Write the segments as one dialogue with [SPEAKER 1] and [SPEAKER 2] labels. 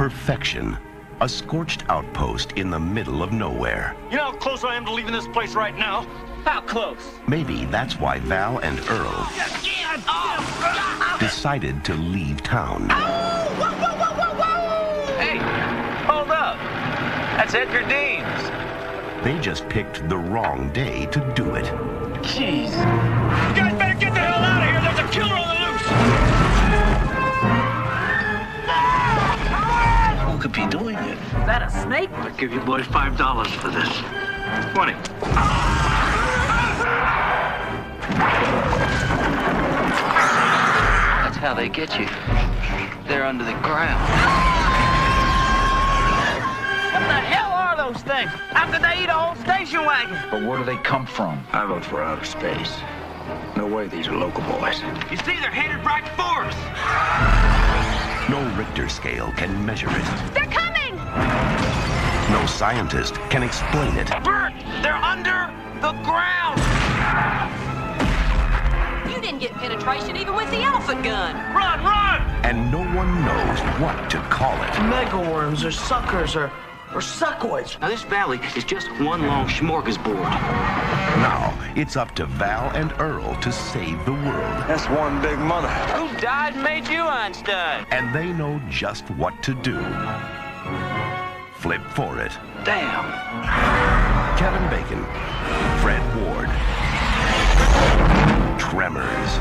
[SPEAKER 1] Perfection, a scorched outpost in the middle of nowhere.
[SPEAKER 2] You know how close I am to leaving this place right now? How close?
[SPEAKER 1] Maybe that's why Val and Earl decided to leave town.
[SPEAKER 2] Hey, hold up. That's Edgar Deans.
[SPEAKER 1] They just picked the wrong day to do it.
[SPEAKER 2] Jeez. You guys better get the hell out of here. There's a killer on the loose. Who could be doing it?
[SPEAKER 3] Is that a snake?
[SPEAKER 2] I'll give you boys $5 for this. 20. That's how they get you. They're under the ground.
[SPEAKER 3] What the hell are those things? How could they eat a whole station wagon?
[SPEAKER 4] But where do they come from?
[SPEAKER 5] I vote for outer space. No way these are local boys.
[SPEAKER 2] You see, they're headed right for us.
[SPEAKER 1] No Richter scale can measure it.
[SPEAKER 6] They're coming!
[SPEAKER 1] No scientist can explain it.
[SPEAKER 2] Bert, they're under the ground.
[SPEAKER 6] You didn't get penetration even with the elephant gun.
[SPEAKER 2] Run, run!
[SPEAKER 1] And no one knows what to call it.
[SPEAKER 3] Megaworms or suckers or suckoids.
[SPEAKER 2] Now, this valley is just one long smorgasbord.
[SPEAKER 1] Now, it's up to Val and Earl to save the world.
[SPEAKER 5] That's one big mother.
[SPEAKER 3] Who died and made you Einstein?
[SPEAKER 1] And they know just what to do. Flip for it.
[SPEAKER 2] Damn.
[SPEAKER 1] Kevin Bacon, Fred Ward, Tremors.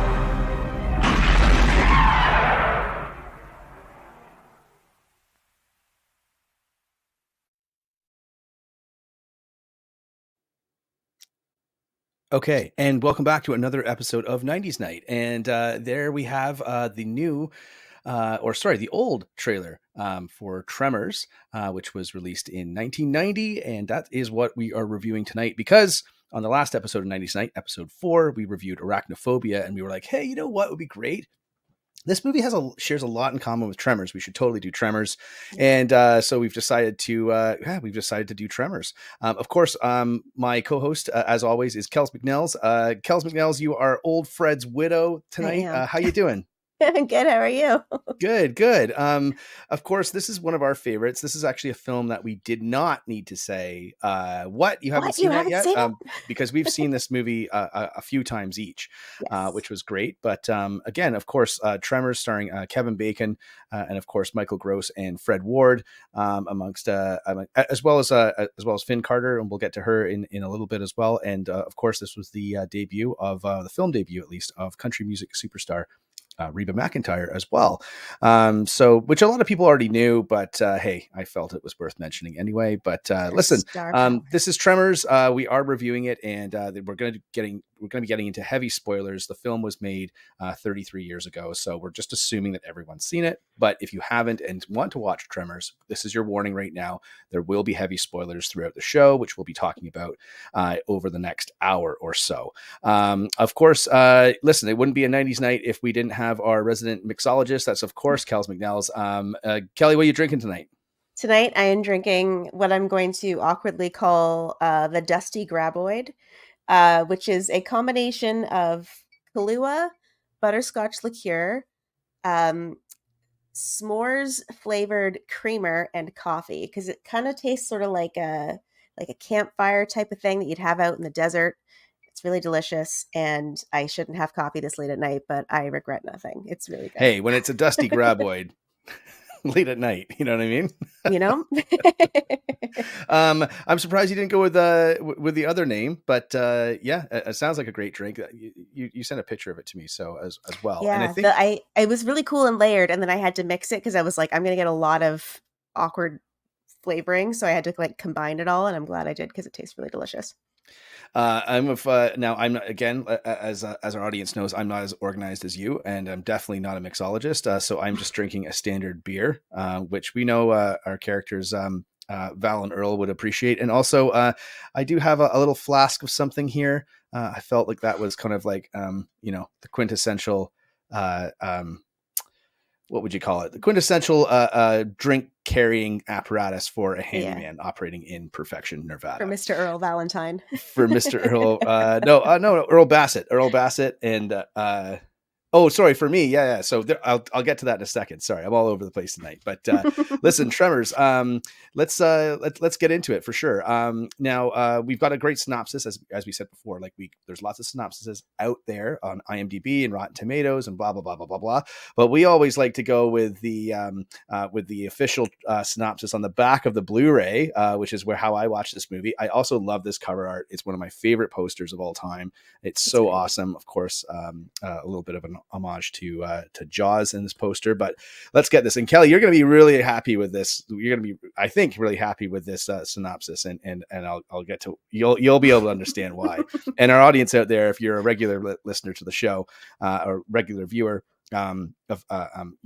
[SPEAKER 7] Okay, and welcome back to another episode of 90s Night. And there we have the old trailer for Tremors, which was released in 1990. And that is what we are reviewing tonight, because on the last episode of 90s Night, episode 4, we reviewed Arachnophobia, and we were like, hey, you know what would be great? This movie shares a lot in common with Tremors. We should totally do Tremors, and so we've decided to do Tremors. Of course, my co-host, as always, is Kells McNells. Kells McNells, you are old Fred's widow tonight. How you doing?
[SPEAKER 8] Good. How are you?
[SPEAKER 7] Good. Of course, this is one of our favorites. This is actually a film that we did not need to say, what? You haven't seen it yet? Because we've seen this movie a few times each, yes. Which was great. But again, of course, Tremors starring Kevin Bacon and of course Michael Gross and Fred Ward, amongst as well as Finn Carter, and we'll get to her in a little bit as well. And of course, this was the debut of the film debut, at least, of country music superstar Reba McEntire as well. So which a lot of people already knew, but hey, I felt it was worth mentioning anyway. But listen, this is Tremors. We are reviewing it, and we're going to be getting into heavy spoilers. The film was made 33 years ago, so we're just assuming that everyone's seen it. But if you haven't and want to watch Tremors, this is your warning right now. There will be heavy spoilers throughout the show, which we'll be talking about over the next hour or so. Of course, listen, it wouldn't be a 90s night if we didn't have our resident mixologist. That's, of course, Kells McNells. Kelly, what are you drinking tonight?
[SPEAKER 8] Tonight, I am drinking what I'm going to awkwardly call the Dusty Graboid, which is a combination of Kahlua, butterscotch liqueur, s'mores flavored creamer, and coffee, because it kind of tastes sort of like a campfire type of thing that you'd have out in the desert. It's really delicious, and I shouldn't have coffee this late at night, but I regret nothing. It's really good.
[SPEAKER 7] Hey, when it's a Dusty Graboid late at night, you know what I mean?
[SPEAKER 8] You know?
[SPEAKER 7] I'm surprised you didn't go with the other name, but yeah, it sounds like a great drink. You sent a picture of it to me, so as well.
[SPEAKER 8] Yeah,
[SPEAKER 7] and I think
[SPEAKER 8] it was really cool and layered, and then I had to mix it because I was like, I'm going to get a lot of awkward flavoring, so I had to combine it all, and I'm glad I did because it tastes really delicious.
[SPEAKER 7] I'm not, again, as our audience knows, I'm not as organized as you, and I'm definitely not a mixologist. So I'm just drinking a standard beer, which we know our characters, Val and Earl, would appreciate. And also, I do have a little flask of something here. I felt like that was kind of like, the quintessential, what would you call it? The quintessential drink carrying apparatus for a handyman operating in Perfection, Nevada.
[SPEAKER 8] For Mr. Earl Valentine.
[SPEAKER 7] For Mr. Earl, no, Earl Bassett. Earl Bassett and Oh, sorry, for me. Yeah. So I'll get to that in a second. Sorry, I'm all over the place tonight. But listen, Tremors. Let's get into it for sure. Now we've got a great synopsis as we said before. Like there's lots of synopsises out there on IMDb and Rotten Tomatoes and blah blah blah blah blah blah. But we always like to go with the official synopsis on the back of the Blu-ray, which is how I watch this movie. I also love this cover art. It's one of my favorite posters of all time. It's so awesome. Of course, a little bit of an homage to Jaws in this poster, but let's get this. And Kelly, you're going to be really happy with this. You're going to be, I think, really happy with this synopsis, and I'll get to you'll be able to understand why. And our audience out there, if you're a regular listener to the show or regular viewer,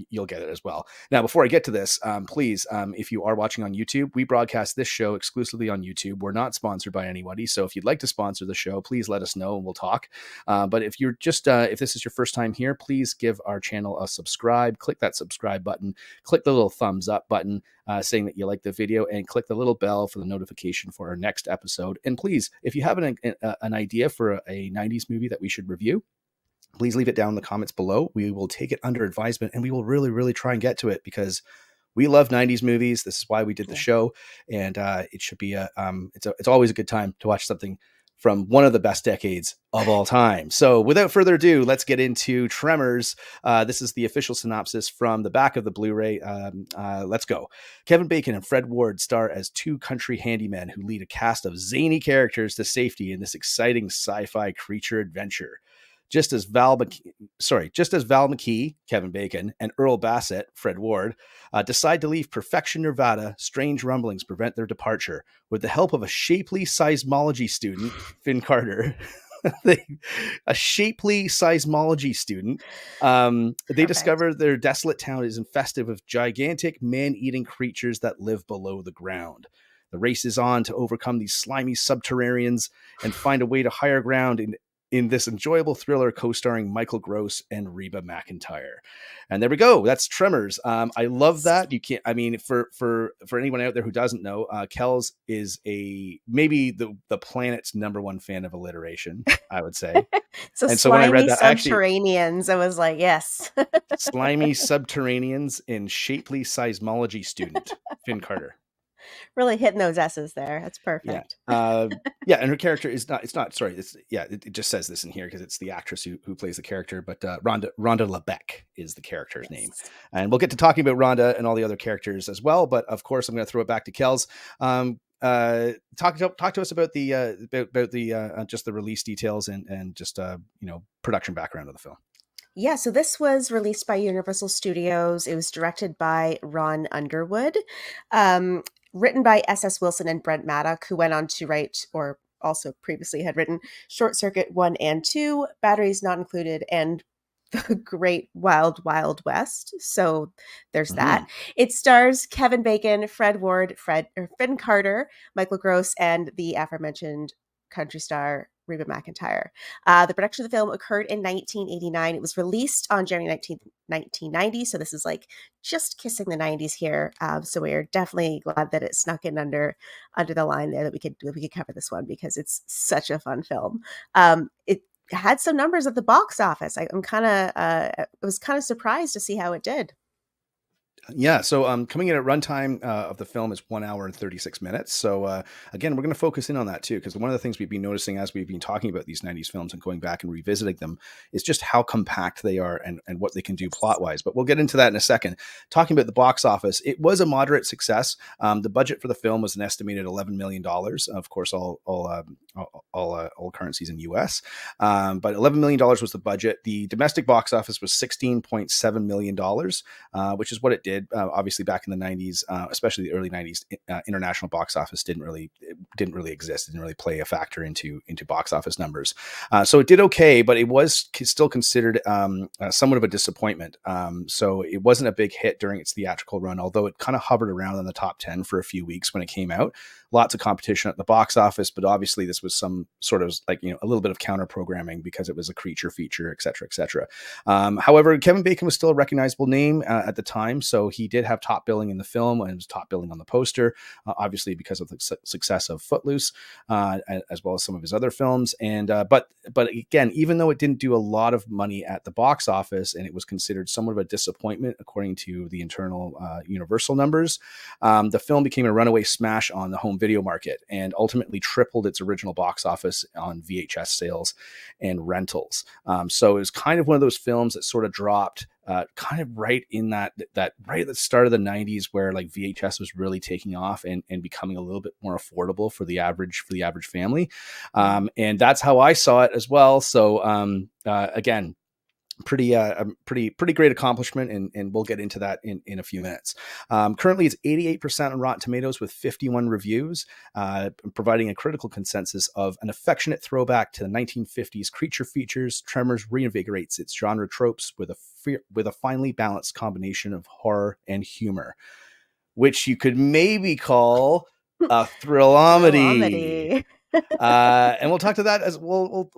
[SPEAKER 7] you'll get it as well. Now, before I get to this, please, if you are watching on YouTube, we broadcast this show exclusively on YouTube. We're not sponsored by anybody, so if you'd like to sponsor the show, please let us know and we'll talk. But if you're just if this is your first time here, please give our channel a subscribe. Click that subscribe button. Click the little thumbs up button saying that you like the video, and click the little bell for the notification for our next episode. And please, if you have an idea for a 90s movie that we should review, please leave it down in the comments below. We will take it under advisement, and we will really, really try and get to it, because we love 90s movies. This is why we did the show. And it should be it's always a good time to watch something from one of the best decades of all time. So without further ado, let's get into Tremors. This is the official synopsis from the back of the Blu-ray. Let's go. Kevin Bacon and Fred Ward star as two country handymen who lead a cast of zany characters to safety in this exciting sci-fi creature adventure. Just as Val McKee, Kevin Bacon, and Earl Bassett, Fred Ward, decide to leave Perfection, Nevada, strange rumblings prevent their departure. With the help of a shapely seismology student, Finn Carter, a shapely seismology student, they discover their desolate town is infested with gigantic man-eating creatures that live below the ground. The race is on to overcome these slimy subterraneans and find a way to higher ground in this enjoyable thriller co-starring Michael Gross and Reba McEntire. And there we go. That's Tremors. I love that. You can't, I mean, for anyone out there who doesn't know, Kells is maybe the planet's #1 fan of alliteration, I would say.
[SPEAKER 8] So when I read that, subterraneans, I was like, yes.
[SPEAKER 7] Slimy subterraneans and shapely seismology student, Finn Carter.
[SPEAKER 8] Really hitting those S's there. That's perfect.
[SPEAKER 7] Yeah. And her character is not, it just says this in here because it's the actress who plays the character, but Rhonda LeBeck is the character's name. And we'll get to talking about Rhonda and all the other characters as well. But of course, I'm going to throw it back to Kells. Talk to us about the just the release details and just production background of the film.
[SPEAKER 8] Yeah, so this was released by Universal Studios. It was directed by Ron Underwood. Written by S.S. Wilson and Brent Maddock, who went on to write, or also previously had written, Short Circuit 1 and 2, Batteries Not Included, and The Great Wild Wild West. So there's that. It stars Kevin Bacon, Fred Ward, Finn Carter, Michael Gross, and the aforementioned country star Reba McEntire. The production of the film occurred in 1989. It was released on January 19th, 1990. So this is like just kissing the 90s here. So we're definitely glad that it snuck in under the line there, that we could cover this one, because it's such a fun film. It had some numbers at the box office. I was kind of surprised to see how it did.
[SPEAKER 7] Yeah, so coming in at runtime of the film is 1 hour and 36 minutes. So again, we're going to focus in on that too, because one of the things we've been noticing as we've been talking about these 90s films and going back and revisiting them is just how compact they are and what they can do plot-wise. But we'll get into that in a second. Talking about the box office, it was a moderate success. The budget for the film was an estimated $11 million. Of course, all currencies in US. But $11 million was the budget. The domestic box office was $16.7 million, which is what it did. Obviously, back in the 90s, especially the early 90s, international box office didn't really exist. It didn't really play a factor into box office numbers. So it did okay, but it was still considered somewhat of a disappointment. So it wasn't a big hit during its theatrical run, although it kind of hovered around in the top 10 for a few weeks when it came out. Lots of competition at the box office, but obviously this was some sort of a little bit of counter programming because it was a creature feature, et cetera, et cetera. However, Kevin Bacon was still a recognizable name at the time, so so he did have top billing in the film and was top billing on the poster, obviously because of the success of Footloose, as well as some of his other films. And but again, even though it didn't do a lot of money at the box office and it was considered somewhat of a disappointment according to the internal Universal numbers, the film became a runaway smash on the home video market and ultimately tripled its original box office on VHS sales and rentals. So it was kind of one of those films that sort of dropped kind of right in that right at the start of the 90s, where like VHS was really taking off and becoming a little bit more affordable for the average family. And that's how I saw it as well. So again, pretty great accomplishment, and we'll get into that in a few minutes. Currently it's 88% on Rotten Tomatoes with 51 reviews, providing a critical consensus of an affectionate throwback to the 1950s creature features. Tremors reinvigorates its genre tropes with a finely balanced combination of horror and humor, which you could maybe call a thrilomedy. And we'll talk to that as we'll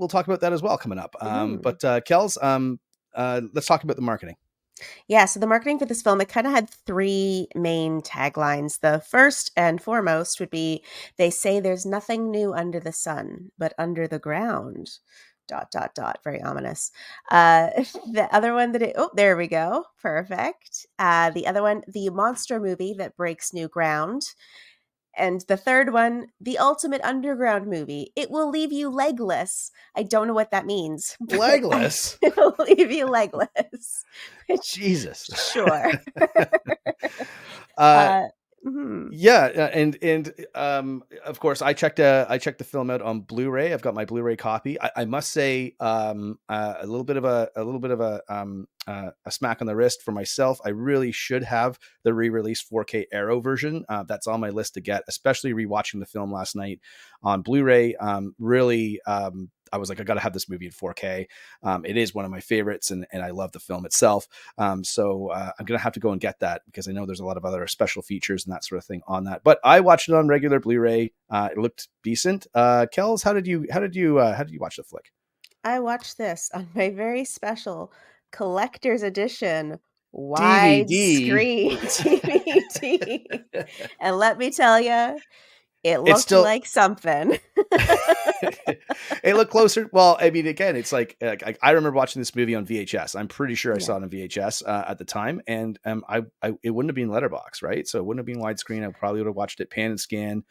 [SPEAKER 7] talk about that as well coming up. But Kells, let's talk about the marketing.
[SPEAKER 8] Yeah, so the marketing for this film, it kind of had three main taglines. The first and foremost would be, they say there's nothing new under the sun, but under the ground. ... Very ominous. The other one there we go. Perfect. The other one, the monster movie that breaks new ground. And the third one, the ultimate underground movie. It will leave you legless. I don't know what that means.
[SPEAKER 7] Legless?
[SPEAKER 8] It will leave you legless.
[SPEAKER 7] Jesus.
[SPEAKER 8] Sure.
[SPEAKER 7] Yeah, and of course I checked the film out on Blu-ray. I've got my Blu-ray copy. I must say a little bit of a smack on the wrist for myself. I really should have the re-released 4K Arrow version. That's on my list to get, especially rewatching the film last night on Blu-ray. I was like, I got to have this movie in 4K. It is one of my favorites, and I love the film itself. So I'm going to have to go and get that, because I know there's a lot of other special features and that sort of thing on that. But I watched it on regular Blu-ray. It looked decent. Kells, how did you watch the flick?
[SPEAKER 8] I watched this on my very special collector's edition widescreen DVD. And let me tell you, it looked like something.
[SPEAKER 7] It looked closer. Well, I mean, again, it's like I remember watching this movie on VHS. I'm pretty sure I saw it on VHS at the time, and it wouldn't have been letterbox, right? So it wouldn't have been widescreen. I probably would have watched it pan and scan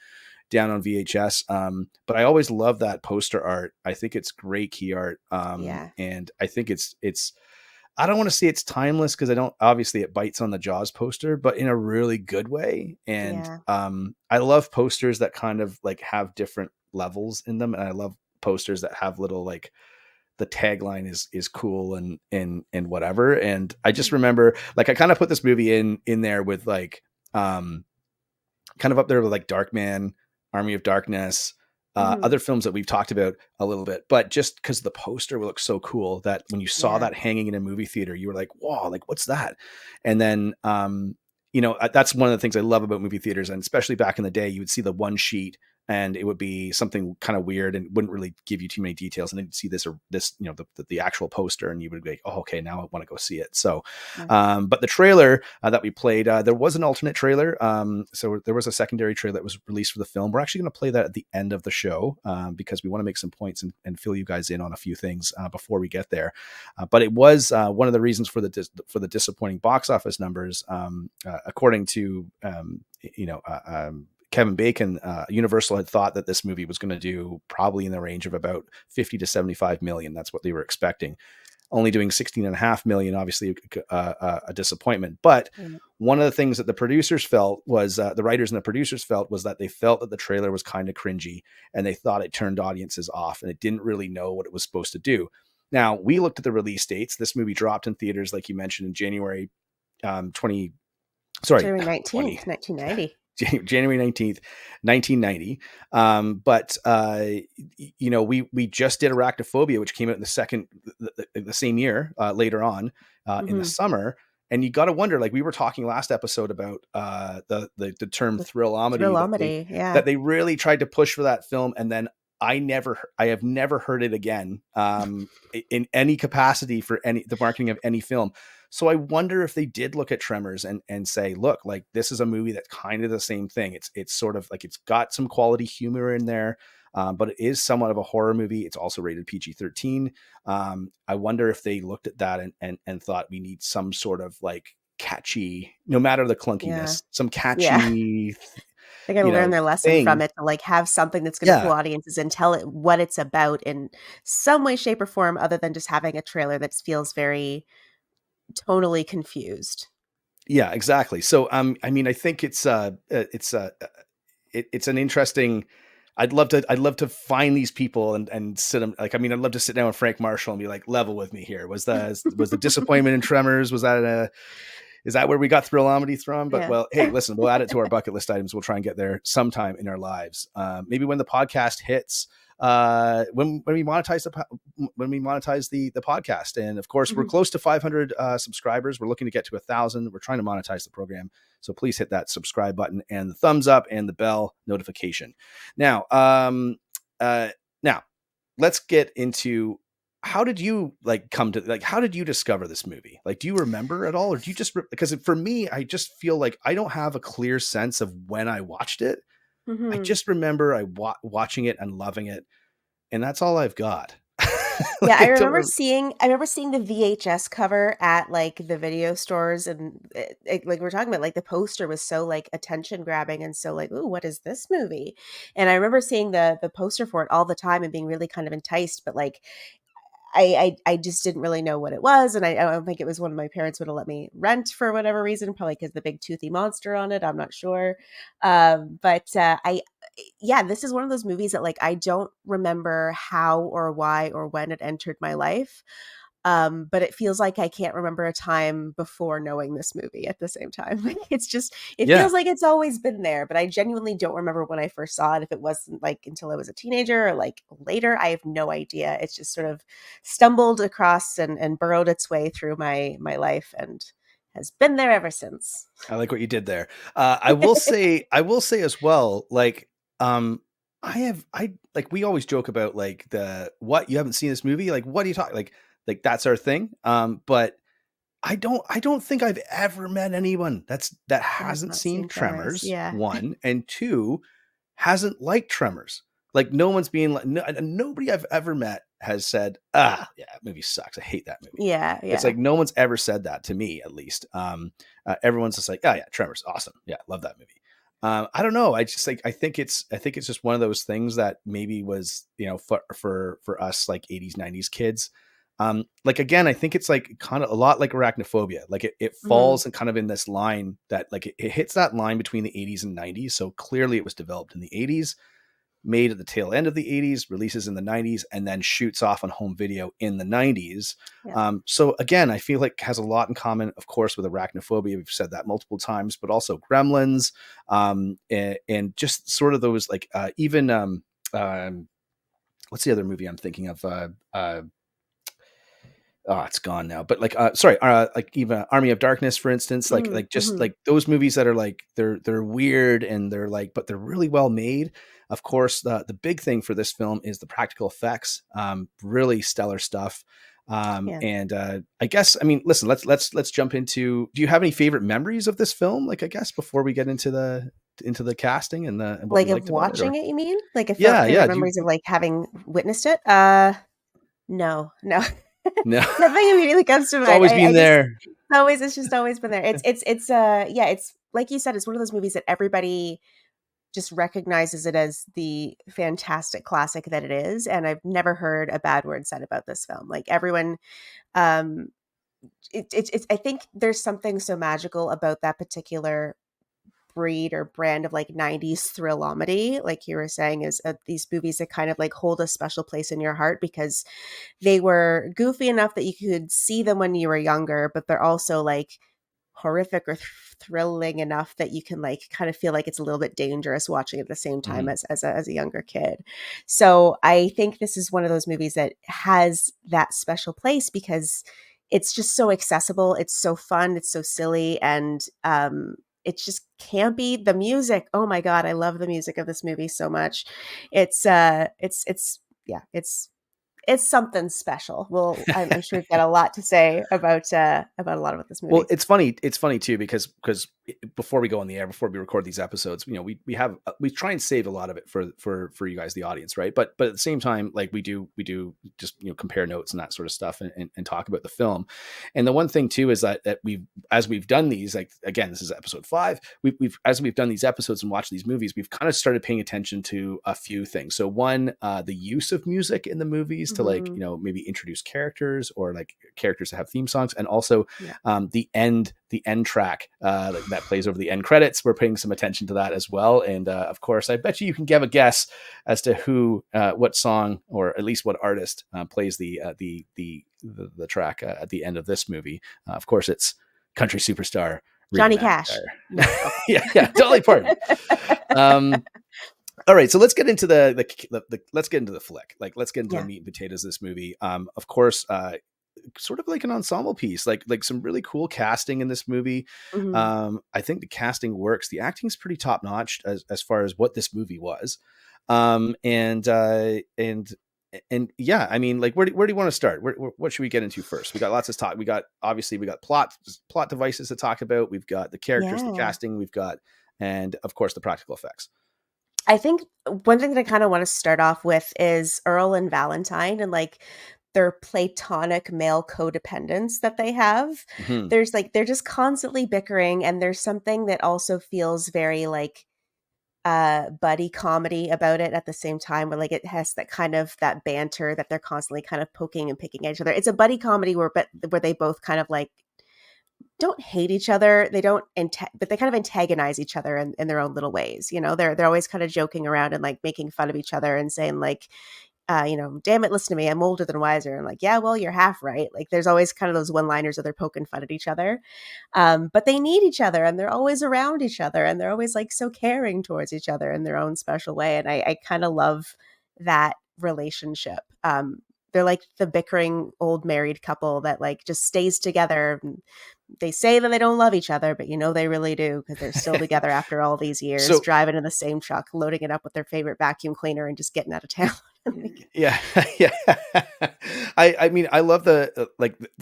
[SPEAKER 7] down on VHS. But I always love that poster art. I think it's great key art. And I think it's I don't want to say it's timeless, because obviously it bites on the Jaws poster, but in a really good way. And I love posters that kind of like have different levels in them. And I love posters that have little, like, the tagline is cool and whatever. And I just remember, like, I kind of put this movie in there with like, kind of up there with like Darkman, Army of Darkness, other films that we've talked about a little bit, but just because the poster looked so cool that when you saw that hanging in a movie theater, you were like, "Wow, like what's that?" And then, that's one of the things I love about movie theaters, and especially back in the day, you would see the one sheet and it would be something kind of weird and wouldn't really give you too many details. And then you'd see this, the actual poster, and you would be like, oh, okay, now I want to go see it. So, but the trailer that we played, there was an alternate trailer. So there was a secondary trailer that was released for the film. We're actually going to play that at the end of the show because we want to make some points and fill you guys in on a few things before we get there. But it was one of the reasons for the disappointing box office numbers, according to, Kevin Bacon. Universal had thought that this movie was going to do probably in the range of about 50 to 75 million. That's what they were expecting. Only doing 16.5 million, obviously a disappointment. But one of the things that the producers felt was, the writers and the producers felt, was that they felt that the trailer was kind of cringy, and they thought it turned audiences off, and it didn't really know what it was supposed to do. Now, we looked at the release dates. This movie dropped in theaters, like you mentioned, in January 19th, 1990. January 19th, 1990. But we just did Arachnophobia, which came out in the same year, later on in the summer. And you got to wonder, like we were talking last episode about the term thrilomedy, that they really tried to push for that film. And then I have never heard it again in any capacity for the marketing of any film. So I wonder if they did look at Tremors and say, look, like this is a movie that's kind of the same thing. It's sort of like, it's got some quality humor in there, but it is somewhat of a horror movie. It's also rated PG-13. I wonder if they looked at that and thought we need some sort of like catchy, no matter the clunkiness, some catchy.
[SPEAKER 8] They're going to learn their lesson from it to like have something that's going to pull audiences and tell it what it's about in some way, shape, or form, other than just having a trailer that feels very tonally confused. Yeah,
[SPEAKER 7] exactly. So, I mean, I think it's an interesting. I'd love to find these people and sit them. Like, I mean, I'd love to sit down with Frank Marshall and be like, level with me here. Was the disappointment in Tremors? Is that where we got Thrillamity from? But well, hey, listen, we'll add it to our bucket list items. We'll try and get there sometime in our lives. Maybe when the podcast hits, when we monetize the podcast. And of course, we're close to 500 subscribers. We're looking to get to 1,000. We're trying to monetize the program. So please hit that subscribe button and the thumbs up and the bell notification. Now, let's get into, how did you how did you discover this movie? Like, do you remember at all? Or do you just, because for me, I just feel like I don't have a clear sense of when I watched it. I just remember watching it and loving it. And that's all I've got.
[SPEAKER 8] Yeah, I remember seeing the VHS cover at like the video stores, and like we're talking about, like the poster was so like attention grabbing and so like, ooh, what is this movie? And I remember seeing the poster for it all the time and being really kind of enticed, but like I just didn't really know what it was, and I don't think it was one of my parents would have let me rent for whatever reason, probably because the big toothy monster on it. I'm not sure, this is one of those movies that like I don't remember how or why or when it entered my life. But it feels like I can't remember a time before knowing this movie at the same time. Like it feels like it's always been there, but I genuinely don't remember when I first saw it. If it wasn't like until I was a teenager or like later, I have no idea. It's just sort of stumbled across and burrowed its way through my life and has been there ever since.
[SPEAKER 7] I like what you did there. I will say as well, like, we always joke about like what you haven't seen this movie. Like, what are you talking? Like that's our thing. But I don't think I've ever met anyone that hasn't seen Tremors.
[SPEAKER 8] Yeah.
[SPEAKER 7] 1 and 2 hasn't liked Tremors. Like no one's being like, nobody I've ever met has said, yeah, that movie sucks. I hate that movie.
[SPEAKER 8] Yeah.
[SPEAKER 7] It's like no one's ever said that to me, at least. Everyone's just like, oh yeah, Tremors, awesome. Yeah, love that movie. I don't know. I just like, I think it's just one of those things that maybe was, for us like 80s, 90s kids. Like, again, I think it's like kind of a lot like Arachnophobia. Like it falls and kind of in this line that like it hits that line between the 80s and 90s. So clearly it was developed in the 80s, made at the tail end of the 80s, releases in the 90s, and then shoots off on home video in the 90s. Yeah. So again, I feel like it has a lot in common, of course, with Arachnophobia. We've said that multiple times, but also Gremlins, and just sort of those like even what's the other movie I'm thinking of? It's gone now, but like, like even Army of Darkness, for instance, like like those movies that are like, they're weird and they're like, but they're really well made. Of course, the big thing for this film is the practical effects, really stellar stuff. And I guess, I mean, listen, let's jump into, do you have any favorite memories of this film? Like, I guess before we get into the casting and what
[SPEAKER 8] like of watching it, you mean? Like, memories of like having witnessed it? No.
[SPEAKER 7] No,
[SPEAKER 8] nothing immediately comes to mind.
[SPEAKER 7] It's always been there.
[SPEAKER 8] It's just always been there. It's like you said, it's one of those movies that everybody just recognizes it as the fantastic classic that it is. And I've never heard a bad word said about this film. Like everyone, I think there's something so magical about that particular breed or brand of like 90s thrillamity, like you were saying, is these movies that kind of like hold a special place in your heart because they were goofy enough that you could see them when you were younger, but they're also like horrific or thrilling enough that you can like kind of feel like it's a little bit dangerous watching at the same time as a younger kid. So I think this is one of those movies that has that special place because it's just so accessible, it's so fun, it's so silly, and it's just campy. The music, oh my God, I love the music of this movie so much. It's something special. Well, I'm sure you've got a lot to say about a lot about this movie.
[SPEAKER 7] Well, it's funny too, because before we go on the air, before we record these episodes, we try and save a lot of it for you guys, the audience, right? But at the same time, like we do just compare notes and that sort of stuff and talk about the film. And the one thing too is that as we've done these, like again, this is episode 5. As we've done these episodes and watched these movies, we've kind of started paying attention to a few things. So one, the use of music in the movies to like maybe introduce characters or like characters that have theme songs, and also the end track that plays over the end credits. We're paying some attention to that as well. And of course, I bet you can give a guess as to what song, or at least what artist plays the track at the end of this movie. Of course, it's country superstar
[SPEAKER 8] Johnny Cash.
[SPEAKER 7] No. yeah, Dolly Parton. All right, so let's get into let's get into the flick. Like, let's get into the meat and potatoes of this movie. Of course, sort of like an ensemble piece, like some really cool casting in this movie. I think the casting works. The acting is pretty top notch as far as what this movie was. And yeah, I mean, like, where do you want to start? What should we get into first? We got lots of talk. We got plot devices to talk about. We've got the characters, the casting. We've got, and of course, the practical effects.
[SPEAKER 8] I think one thing that I kind of want to start off with is Earl and Valentine and like their platonic male codependence that they have. There's like, they're just constantly bickering, and there's something that also feels very like buddy comedy about it at the same time, where like it has that kind of that banter that they're constantly kind of poking and picking at each other. It's a buddy comedy where they both kind of like don't hate each other. They don't, but they kind of antagonize each other in their own little ways. They're always kind of joking around and like making fun of each other and saying like, damn it, listen to me, I'm older than wiser. And like, yeah, well, you're half right. Like there's always kind of those one-liners where they're poking fun at each other. But they need each other, and they're always around each other, and they're always like so caring towards each other in their own special way. And I kind of love that relationship. They're like the bickering old married couple that like just stays together. They say that they don't love each other, but they really do, because they're still together after all these years, driving in the same truck, loading it up with their favorite vacuum cleaner, and just getting out of town.
[SPEAKER 7] Yeah. I mean, I love the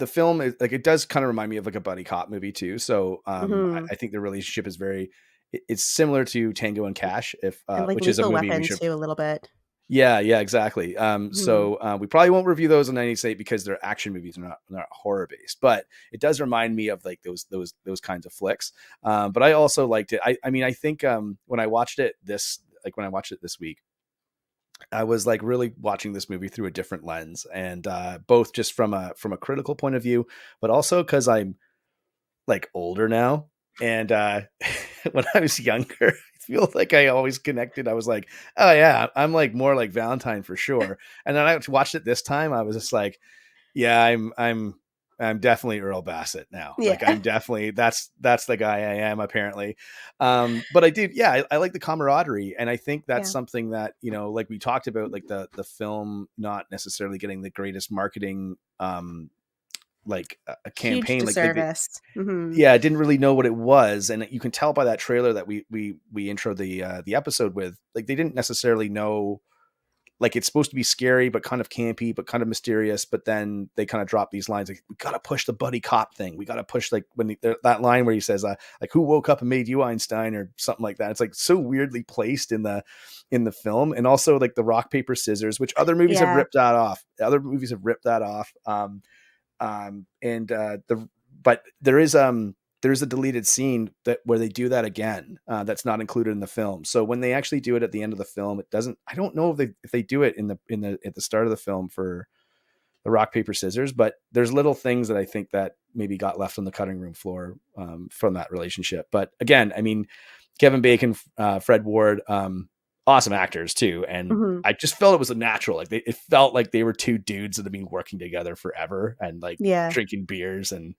[SPEAKER 7] film is like, it does kind of remind me of like a buddy cop movie too. So I think the relationship is it's similar to Tango and Cash, which is a movie we should
[SPEAKER 8] too a little bit.
[SPEAKER 7] Yeah, exactly. So we probably won't review those on 98 because they're action movies, and not horror based, but it does remind me of like those kinds of flicks. But I also liked it. I mean, I think when I watched it this week, I was like really watching this movie through a different lens, and both just from a critical point of view, but also because I'm like older now. And when I was younger, I feel like I always connected. I was like, oh yeah, I'm like more like Valentine for sure. And then I watched it this time. I was just like, yeah, I'm definitely Earl Bassett now. Yeah. Like I'm definitely, that's the guy I am apparently. But I did. Yeah. I like the camaraderie. And I think that's something that, like we talked about, like the film not necessarily getting the greatest marketing, like a campaign, like I didn't really know what it was, and you can tell by that trailer that we intro the episode with, like they didn't necessarily know, like it's supposed to be scary but kind of campy but kind of mysterious, but then they kind of drop these lines like, we gotta push the buddy cop thing, we gotta push like when that line where he says like, who woke up and made you Einstein, or something like that. It's like so weirdly placed in the film. And also like the rock paper scissors, which other movies have ripped that off. But there is a deleted scene where they do that again, that's not included in the film. So when they actually do it at the end of the film, I don't know if they do it at the start of the film for the rock paper scissors, but there's little things that I think that maybe got left on the cutting room floor from that relationship. But again, I mean, Kevin Bacon, Fred Ward, awesome actors too. And I just felt it was a natural, like it felt like they were two dudes that have been working together forever and like drinking beers and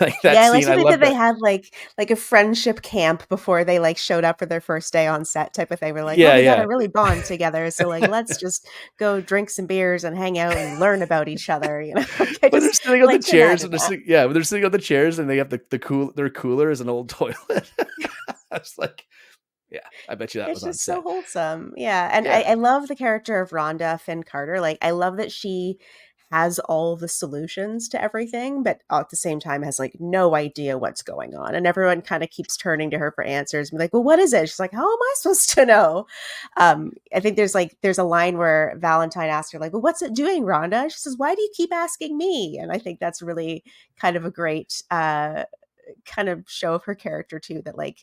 [SPEAKER 7] Like that
[SPEAKER 8] Yeah, I
[SPEAKER 7] scene,
[SPEAKER 8] liked
[SPEAKER 7] I
[SPEAKER 8] it
[SPEAKER 7] love
[SPEAKER 8] that they
[SPEAKER 7] that.
[SPEAKER 8] had like a friendship camp before they like showed up for their first day on set type of thing. We're like, well,
[SPEAKER 7] Yeah,
[SPEAKER 8] we
[SPEAKER 7] yeah.
[SPEAKER 8] gotta really bond together. So like let's just go drink some beers and hang out and learn about each other, you know. Like I
[SPEAKER 7] When they're
[SPEAKER 8] just
[SPEAKER 7] sitting on the
[SPEAKER 8] like to
[SPEAKER 7] chairs
[SPEAKER 8] imagine
[SPEAKER 7] and they're
[SPEAKER 8] that.
[SPEAKER 7] sitting, yeah, when they're sitting on the chairs and they have their cooler is an old toilet. I was like, yeah, I bet you that
[SPEAKER 8] It's
[SPEAKER 7] was on
[SPEAKER 8] just so
[SPEAKER 7] set.
[SPEAKER 8] wholesome. Yeah. And
[SPEAKER 7] Yeah.
[SPEAKER 8] I love the character of Rhonda Finn Carter. Like, I love that she has all the solutions to everything, but at the same time has like no idea what's going on. And everyone kind of keeps turning to her for answers and be like, well, what is it? She's like, how am I supposed to know? I think there's a line where Valentine asks her, like, well, what's it doing, Rhonda? She says, why do you keep asking me? And I think that's really kind of a great kind of show of her character too, that like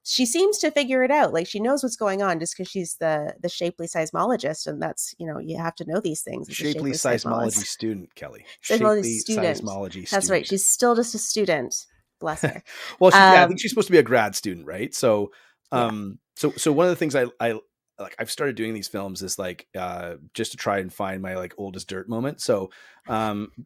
[SPEAKER 8] she seems to figure it out. Like she knows what's going on just because she's the shapely seismologist, and that's, you know, you have to know these things as a
[SPEAKER 7] Shapely
[SPEAKER 8] shapely
[SPEAKER 7] seismology
[SPEAKER 8] seismologist.
[SPEAKER 7] student, Kelly.
[SPEAKER 8] Seismologist
[SPEAKER 7] Shapely
[SPEAKER 8] student.
[SPEAKER 7] seismology
[SPEAKER 8] That's right.
[SPEAKER 7] student.
[SPEAKER 8] She's still just a student. Bless her.
[SPEAKER 7] Well, I think
[SPEAKER 8] Um,
[SPEAKER 7] she's supposed to be a grad student, right? So,
[SPEAKER 8] yeah.
[SPEAKER 7] so one of the things I like, I've started doing these films is like, just to try and find my like oldest dirt moment. So,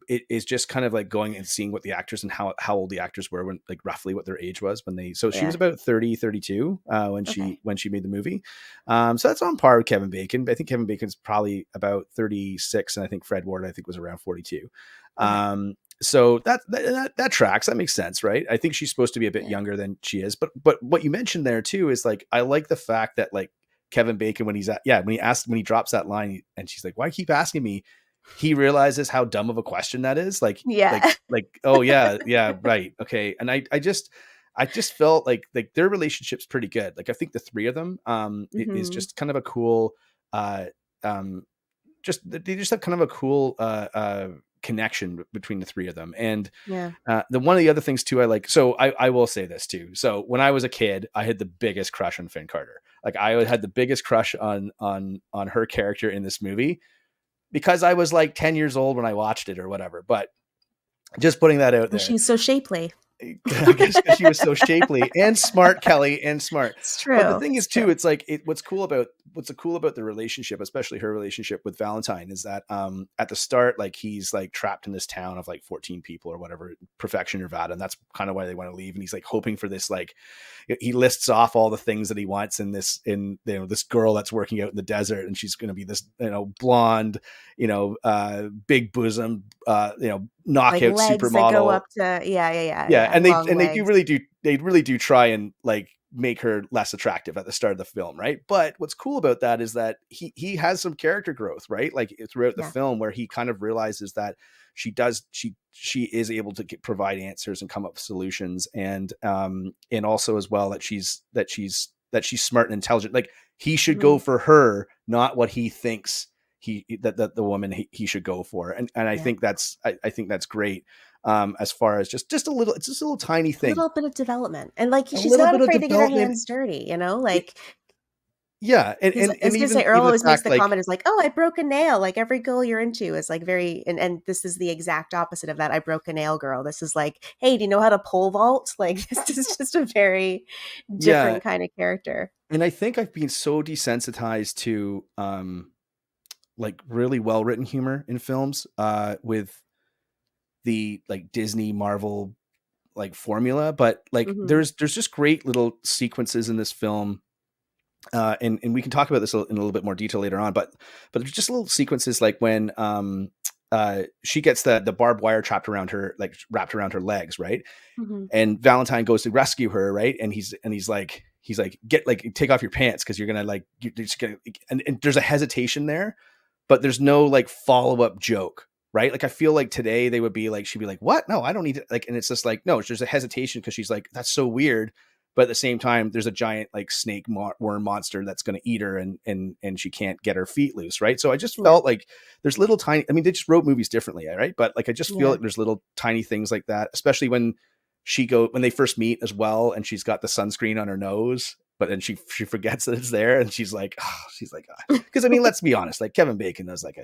[SPEAKER 7] it is just kind of like going and seeing what the actors and how old the actors were when, like roughly what their age was when they, so she was
[SPEAKER 8] Yeah.
[SPEAKER 7] about 30, 32, when
[SPEAKER 8] Okay.
[SPEAKER 7] she made the movie. So that's on par with Kevin Bacon. I think Kevin Bacon's probably about 36. And I think Fred Ward, I think, was around 42.
[SPEAKER 8] Okay.
[SPEAKER 7] So that tracks. That makes sense, right? I think she's supposed to be a bit
[SPEAKER 8] Yeah.
[SPEAKER 7] younger than she is, but what you mentioned there too is like, I like the fact that like Kevin Bacon, when he drops that line and she's like, why keep asking me? He realizes how dumb of a question that is.
[SPEAKER 8] Yeah.
[SPEAKER 7] Oh yeah, yeah, right. Okay. And I just felt like their relationship's pretty good. Like I think the three of them, is
[SPEAKER 8] Hmm.
[SPEAKER 7] just kind of a cool, they just have kind of a cool, connection between the three of them. And
[SPEAKER 8] Yeah.
[SPEAKER 7] the one of the other things too, I like, so I will say this too. So when I was a kid, I had the biggest crush on Finn Carter. Like I had the biggest crush on her character in this movie because I was like 10 years old when I watched it or whatever. But just putting that out
[SPEAKER 8] Well,
[SPEAKER 7] there.
[SPEAKER 8] she's so shapely.
[SPEAKER 7] I guess because she was so shapely and smart, Kelly, and smart.
[SPEAKER 8] It's
[SPEAKER 7] But the
[SPEAKER 8] true.
[SPEAKER 7] thing is,
[SPEAKER 8] It's
[SPEAKER 7] too,
[SPEAKER 8] true.
[SPEAKER 7] it's like what's cool about the relationship, especially her relationship with Valentine, is that at the start, like he's like trapped in this town of like 14 people or whatever, Perfection, Nevada, and that's kind of why they want to leave. And he's like hoping for this, like he lists off all the things that he wants in this girl that's working out in the desert, and she's going to be this blonde, big bosom,
[SPEAKER 8] Like
[SPEAKER 7] knockout
[SPEAKER 8] legs that go
[SPEAKER 7] supermodel.
[SPEAKER 8] up to
[SPEAKER 7] Yeah, and
[SPEAKER 8] long
[SPEAKER 7] they
[SPEAKER 8] legs.
[SPEAKER 7] really do try and like make her less attractive at the start of the film, right? But what's cool about that is that he has some character growth, right? Like throughout the
[SPEAKER 8] Yeah.
[SPEAKER 7] film, where he kind of realizes that she is able to provide answers and come up with solutions, and also as well that she's smart and intelligent. Like he should go for her, not what he thinks that the woman he should go for. And I
[SPEAKER 8] Yeah.
[SPEAKER 7] think that's great. As far as just a little, it's just a little tiny
[SPEAKER 8] A
[SPEAKER 7] thing,
[SPEAKER 8] little bit of development. And like
[SPEAKER 7] a
[SPEAKER 8] she's
[SPEAKER 7] little
[SPEAKER 8] not
[SPEAKER 7] bit of
[SPEAKER 8] afraid to get her
[SPEAKER 7] development.
[SPEAKER 8] hands dirty, you know? Like
[SPEAKER 7] Yeah. And,
[SPEAKER 8] because
[SPEAKER 7] and,
[SPEAKER 8] I was
[SPEAKER 7] and
[SPEAKER 8] gonna say
[SPEAKER 7] even,
[SPEAKER 8] Earl
[SPEAKER 7] the
[SPEAKER 8] always makes
[SPEAKER 7] fact
[SPEAKER 8] the
[SPEAKER 7] like,
[SPEAKER 8] comment is like, oh, I broke a nail. Like every girl you're into is like very and this is the exact opposite of that. I broke a nail girl. This is like, hey, do you know how to pole vault? Like this is just a very
[SPEAKER 7] yeah.
[SPEAKER 8] different kind of character.
[SPEAKER 7] And I think I've been so desensitized to, like really well-written humor in films, with the like Disney Marvel like formula, but like
[SPEAKER 8] Hmm.
[SPEAKER 7] there's just great little sequences in this film. And we can talk about this in a little bit more detail later on, but there's just little sequences like when she gets the barbed wire wrapped around her legs, right?
[SPEAKER 8] Hmm.
[SPEAKER 7] And Valentine goes to rescue her, right? And he's like get like take off your pants because you're gonna like you're just gonna, and there's a hesitation there, but there's no like follow-up joke, right? Like I feel like today they would be like, she'd be like, what? No, I don't need to, like, and it's just like, no, there's a hesitation because she's like, that's so weird. But at the same time, there's a giant like snake worm monster that's going to eat her, and she can't get her feet loose, right? So I just
[SPEAKER 8] Yeah.
[SPEAKER 7] felt like there's little tiny. I mean, they just wrote movies differently, right? But like I just feel
[SPEAKER 8] Yeah.
[SPEAKER 7] like there's little tiny things like that, especially when when they first meet as well, and she's got the sunscreen on her nose, but then she forgets that it's there, and she's like, because I mean, let's be honest, like Kevin Bacon is like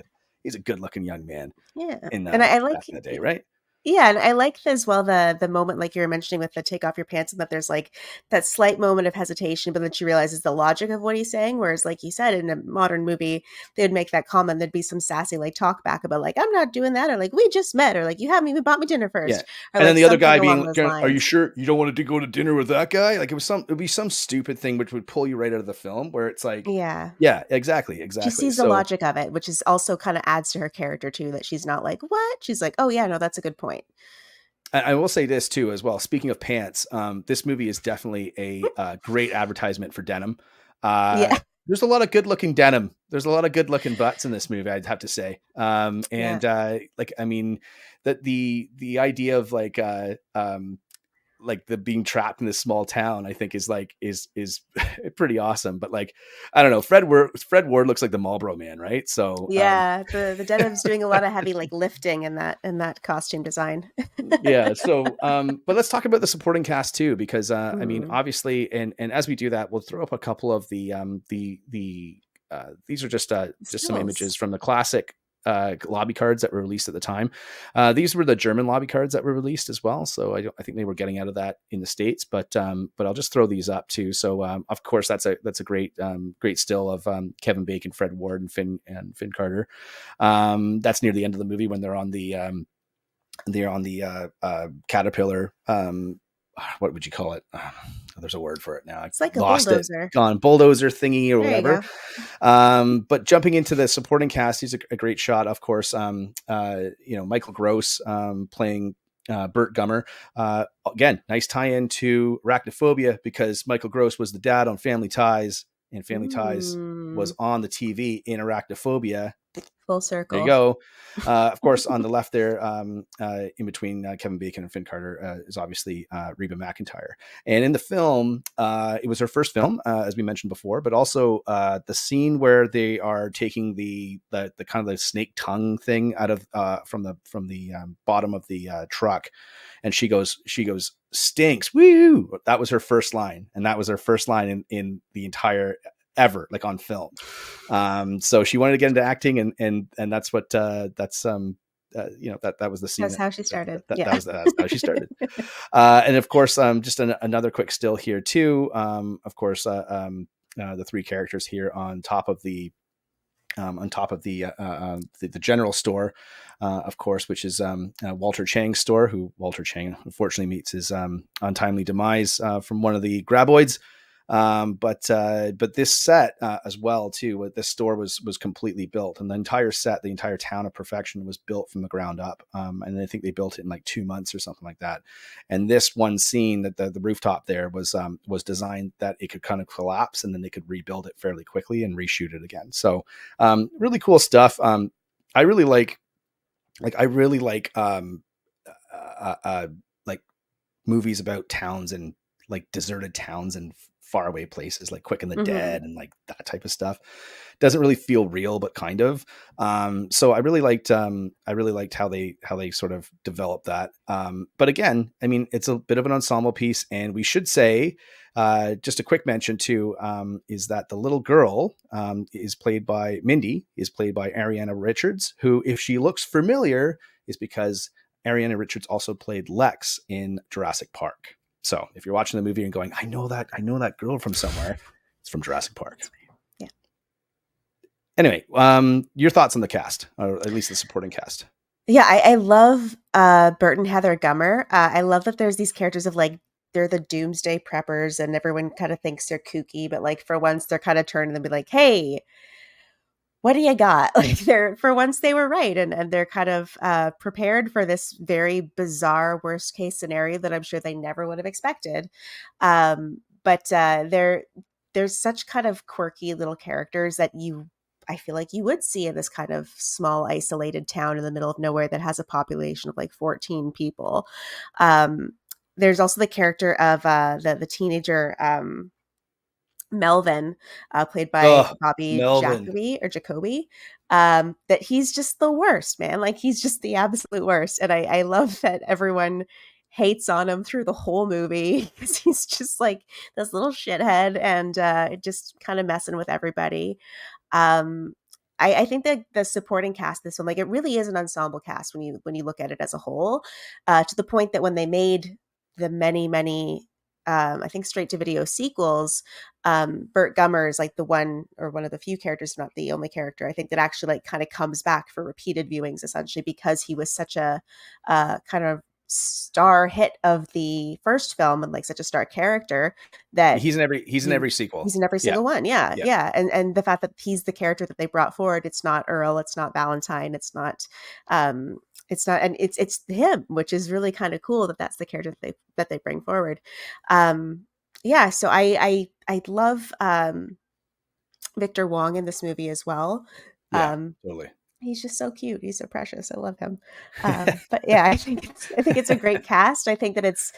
[SPEAKER 7] he's a good looking young man
[SPEAKER 8] Yeah.
[SPEAKER 7] in
[SPEAKER 8] And I like
[SPEAKER 7] back in the day, right?
[SPEAKER 8] Yeah, and I like as well the moment like you were mentioning with the take off your pants, and that there's like that slight moment of hesitation, but then she realizes the logic of what he's saying. Whereas, like you said, in a modern movie, they would make that comment. There'd be some sassy like talk back about like I'm not doing that, or like we just met, or like you haven't even bought me dinner
[SPEAKER 7] Yeah.
[SPEAKER 8] first, or
[SPEAKER 7] And then
[SPEAKER 8] like
[SPEAKER 7] the other guy
[SPEAKER 8] something along
[SPEAKER 7] being,
[SPEAKER 8] those
[SPEAKER 7] are you
[SPEAKER 8] lines.
[SPEAKER 7] sure you don't want to go to dinner with that guy? Like it'd be some stupid thing which would pull you right out of the film where it's like,
[SPEAKER 8] Yeah.
[SPEAKER 7] yeah, exactly.
[SPEAKER 8] She sees the
[SPEAKER 7] So
[SPEAKER 8] logic of it, which is also kind of adds to her character too, that she's not like, what? She's like, oh yeah, no, that's a good point.
[SPEAKER 7] I will say this too, as well. Speaking of pants, this movie is definitely a great advertisement for denim.
[SPEAKER 8] Yeah.
[SPEAKER 7] There's a lot of good looking denim. There's a lot of good looking butts in this movie, I'd have to say. And like, I mean, that the idea of like the being trapped in this small town, I think is pretty awesome. But like, I don't know, Fred Ward looks like the Marlboro Man, right? So
[SPEAKER 8] Yeah, the denim's doing a lot of heavy like lifting in that costume design.
[SPEAKER 7] yeah. So but let's talk about the supporting cast too, because I mean,
[SPEAKER 8] Mm.
[SPEAKER 7] obviously, and as we do that, we'll throw up a couple of the these are just some
[SPEAKER 8] Stills.
[SPEAKER 7] images from the classic lobby cards that were released at the time. These were the German lobby cards that were released as well. So I think they were getting out of that in the States, but I'll just throw these up too. So of course that's a great still of Kevin Bacon, Fred Ward, and Finn Carter. That's near the end of the movie when they're on the caterpillar. What would you call it? There's a word for it now.
[SPEAKER 8] It's like a bulldozer.
[SPEAKER 7] Bulldozer thingy or
[SPEAKER 8] There you
[SPEAKER 7] whatever.
[SPEAKER 8] go.
[SPEAKER 7] But jumping into the supporting cast, he's a great shot, of course. Michael Gross playing Burt Gummer. Again, nice tie-in to Arachnophobia, because Michael Gross was the dad on Family Ties, and Family Ties was on the TV in Arachnophobia.
[SPEAKER 8] Full circle.
[SPEAKER 7] There you go. Of course, on the left there, in between Kevin Bacon and Finn Carter, is obviously Reba McEntire. And in the film, it was her first film, as we mentioned before, but also the scene where they are taking the kind of the snake tongue thing out of from the bottom of the truck, and she goes stinks, woo. That was her first line, and that was her first line in the entire ever, like on film. So she wanted to get into acting, and that's what that was the scene.
[SPEAKER 8] That's how she started.
[SPEAKER 7] That's how she started. And of course, just another quick still here too. Of course, the three characters here on top of the general store, of course, which is Walter Chang's store, who Walter Chang unfortunately meets his untimely demise from one of the graboids. But this set as well too, this store was completely built, and the entire town of Perfection was built from the ground up. And I think they built it in like 2 months or something like that. And this one scene, that the rooftop there was designed that it could kind of collapse, and then they could rebuild it fairly quickly and reshoot it again. So really cool stuff. I really like movies about towns and like deserted towns and faraway places, like Quick and the Dead and like that type of stuff. Doesn't really feel real, but kind of. So I really liked how they sort of developed that. But again, I mean, it's a bit of an ensemble piece, and we should say, just a quick mention too, is that the little girl is played by Ariana Richards, who, if she looks familiar, is because Ariana Richards also played Lex in Jurassic Park. So if you're watching the movie and going, I know that girl from somewhere, it's from Jurassic Park.
[SPEAKER 8] Yeah.
[SPEAKER 7] Anyway, your thoughts on the cast, or at least the supporting cast?
[SPEAKER 8] Yeah, I love Burt and Heather Gummer. I love that there's these characters of like, they're the doomsday preppers, and everyone kind of thinks they're kooky, but like for once they're kind of turning and be like, hey, what do you got? Like for once they were right. And they're kind of prepared for this very bizarre worst case scenario that I'm sure they never would have expected. But there's such kind of quirky little characters that I feel like you would see in this kind of small isolated town in the middle of nowhere that has a population of like 14 people. There's also the character of the teenager, Melvin, played by Bobby Jacoby, that he's just the worst, man. Like he's just the absolute worst. And I love that everyone hates on him through the whole movie, because he's just like this little shithead and just kind of messing with everybody. I think that the supporting cast this one, like it really is an ensemble cast when you look at it as a whole, to the point that when they made the many I think straight to video sequels, Burt Gummer is like the one of the few characters, not the only character, I think, that actually like kind of comes back for repeated viewings, essentially because he was such a kind of star hit of the first film and like such a star character that
[SPEAKER 7] he's in every sequel.
[SPEAKER 8] He's in every single one. Yeah. And the fact that he's the character that they brought forward, it's not Earl, it's not Valentine, it's not, and it's him, which is really kind of cool that that's the character that they bring forward. So I love Victor Wong in this movie as well.
[SPEAKER 7] Totally.
[SPEAKER 8] He's just so cute. He's so precious. I love him. But yeah, I think it's a great cast. I think that it's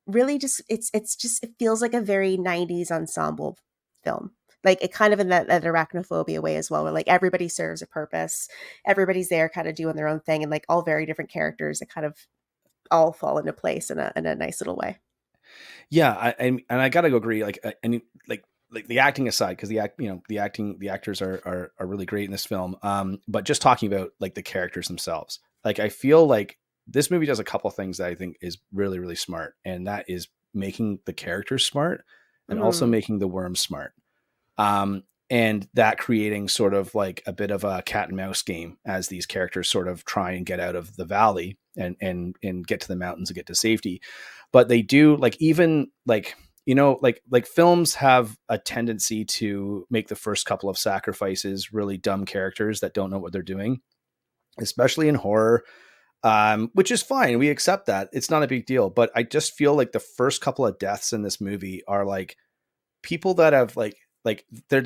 [SPEAKER 8] really just it feels like a very 90s ensemble film. Like it kind of in that arachnophobia way as well, where like everybody serves a purpose. Everybody's there kind of doing their own thing, and like all very different characters that kind of all fall into place in a nice little way.
[SPEAKER 7] Yeah, I gotta go agree. Like the acting aside, because the actors are really great in this film. But just talking about like the characters themselves, like I feel like this movie does a couple things that I think is really, really smart, and that is making the characters smart and also making the worms smart. And that creating sort of like a bit of a cat and mouse game as these characters sort of try and get out of the valley and get to the mountains and get to safety. But they do like, even like, like films have a tendency to make the first couple of sacrifices really dumb characters that don't know what they're doing, especially in horror, which is fine. We accept that. It's not a big deal. But I just feel like the first couple of deaths in this movie are like people that have like they're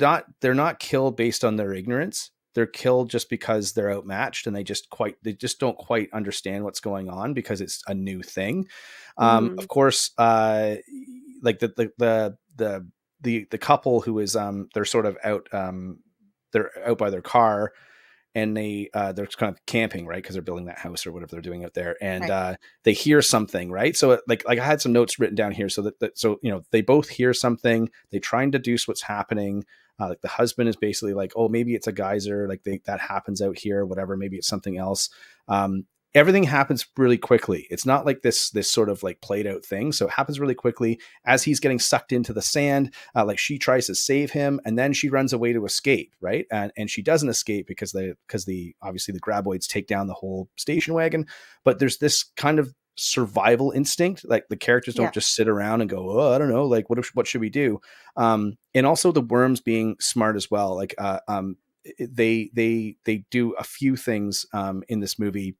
[SPEAKER 7] not killed based on their ignorance. They're killed just because they're outmatched and they just don't quite understand what's going on because it's a new thing. Of course, like the couple who is they're sort of out they're out by their car, and they're kind of camping, right? Because they're building that house or whatever they're doing out there, and they hear something, right? So like I had some notes written down here, so they both hear something. They try and deduce what's happening. Like the husband is basically like, oh, maybe it's a geyser, like that happens out here, whatever. Maybe it's something else. Everything happens really quickly. It's not like this sort of like played out thing. So it happens really quickly as he's getting sucked into the sand. Like she tries to save him, and then she runs away to escape, right? And she doesn't escape because obviously the graboids take down the whole station wagon. But there's this kind of survival instinct. Like the characters don't just sit around and go, oh, I don't know, like what should we do? And also the worms being smart as well. Like they do a few things in this movie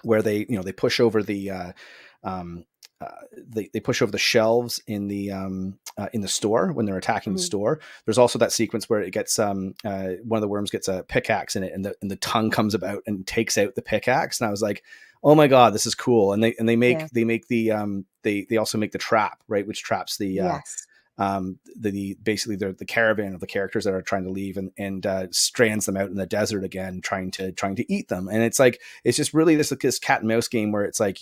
[SPEAKER 7] where they push over the they push over the shelves in the store when they're attacking the store. There's also that sequence where it gets one of the worms gets a pickaxe in it, and the tongue comes about and takes out the pickaxe. And I was like, oh my God, this is cool. And they also make the trap, right, which traps the basically the caravan of the characters that are trying to leave, and strands them out in the desert again, trying to eat them. And it's like, it's just really this cat and mouse game where it's like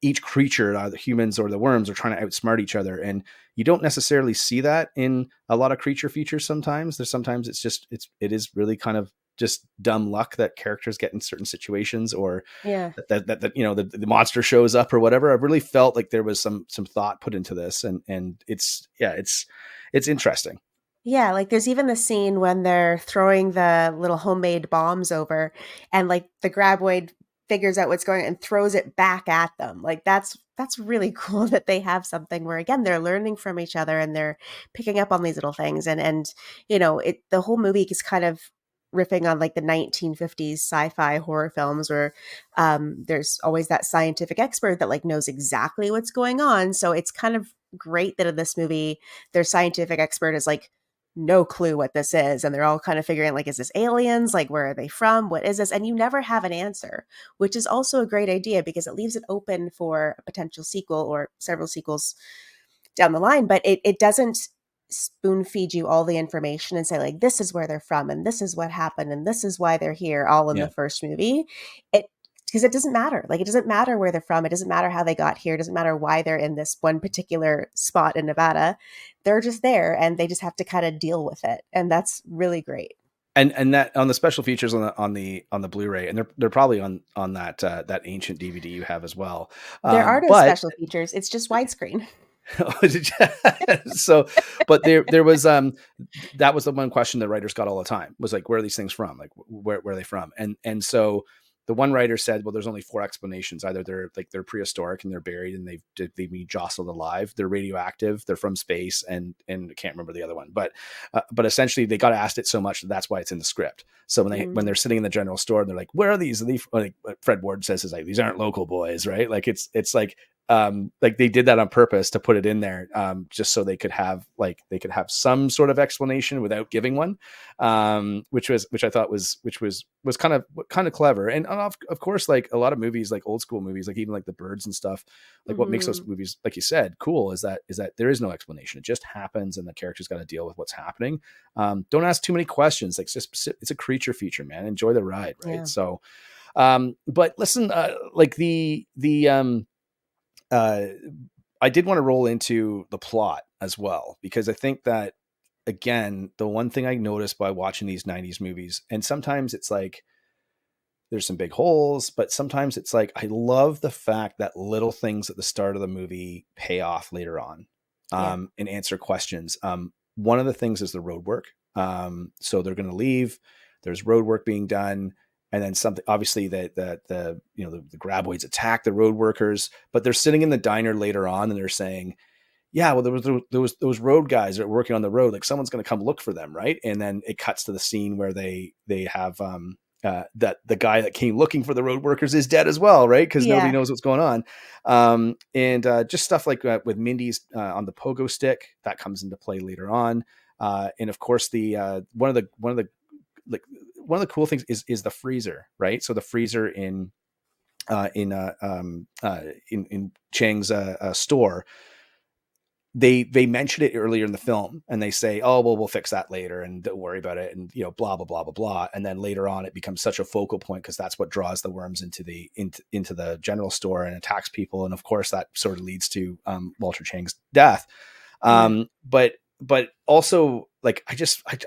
[SPEAKER 7] each creature, the humans or the worms, are trying to outsmart each other. And you don't necessarily see that in a lot of creature features. Sometimes it is really kind of just dumb luck that characters get in certain situations, or that the monster shows up or whatever. I really felt like there was some thought put into this, and it's interesting.
[SPEAKER 8] Yeah, like there's even the scene when they're throwing the little homemade bombs over, and like the graboid figures out what's going on and throws it back at them. Like that's really cool that they have something where, again, they're learning from each other and they're picking up on these little things, and the whole movie is kind of riffing on like the 1950s sci-fi horror films where there's always that scientific expert that like knows exactly what's going on. So it's kind of great that in this movie their scientific expert is like no clue what this is, and they're all kind of figuring like, is this aliens? Like, where are they from? What is this? And you never have an answer, which is also a great idea because it leaves it open for a potential sequel or several sequels down the line. But it doesn't spoon feed you all the information and say like, this is where they're from and this is what happened and this is why they're here all in the first movie. It because it doesn't matter. Like, it doesn't matter where they're from. It doesn't matter how they got here. It doesn't matter why they're in this one particular spot in Nevada. They're just there, and they just have to kind of deal with it. And that's really great.
[SPEAKER 7] And that on the special features on the Blu-ray, and they're probably on that that ancient DVD you have as well.
[SPEAKER 8] There are no special features. It's just widescreen.
[SPEAKER 7] So, but there was that was the one question that writers got all the time, was like, where are these things from? Like, where are they from? And so the one writer said, well, there's only 4 explanations. Either they're prehistoric and they're buried and they've been jostled alive. They're radioactive. They're from space, and I can't remember the other one. But essentially, they got asked it so much that's why it's in the script. So when they're sitting in the general store and they're like, where are these? And like Fred Ward says, is like, these aren't local boys, right? Like it's like they did that on purpose to put it in there, just so they could have some sort of explanation without giving one, which I thought was kind of clever. And of course, like a lot of movies, like old school movies, like even like The Birds and stuff, like what makes those movies, like you said, cool is that there is no explanation. It just happens, and the character's got to deal with what's happening. Don't ask too many questions. Like, it's a creature feature, man. Enjoy the ride, right? Yeah. So, but listen, like I did want to roll into the plot as well, because I think that, again, the one thing I noticed by watching these 90s movies, and sometimes it's like there's some big holes, but sometimes it's like, I love the fact that little things at the start of the movie pay off later on, and answer questions. One of the things is the road work. So they're going to leave. There's road work being done. And then something, obviously, the graboids attack the road workers, but they're sitting in the diner later on and they're saying, yeah, well, there was those road guys that are working on the road. Like, someone's going to come look for them. Right. And then it cuts to the scene where they have that the guy that came looking for the road workers is dead as well. Right. Cause nobody knows what's going on. And just stuff like with Mindy's on the pogo stick that comes into play later on. And of course, one of the cool things is the freezer, right? So the freezer in Chang's store, they mention it earlier in the film, and they say, oh, well, we'll fix that later, and don't worry about it, and blah blah blah blah blah. And then later on, it becomes such a focal point because that's what draws the worms into the general store and attacks people, and of course that sort of leads to Walter Chang's death. But also, like,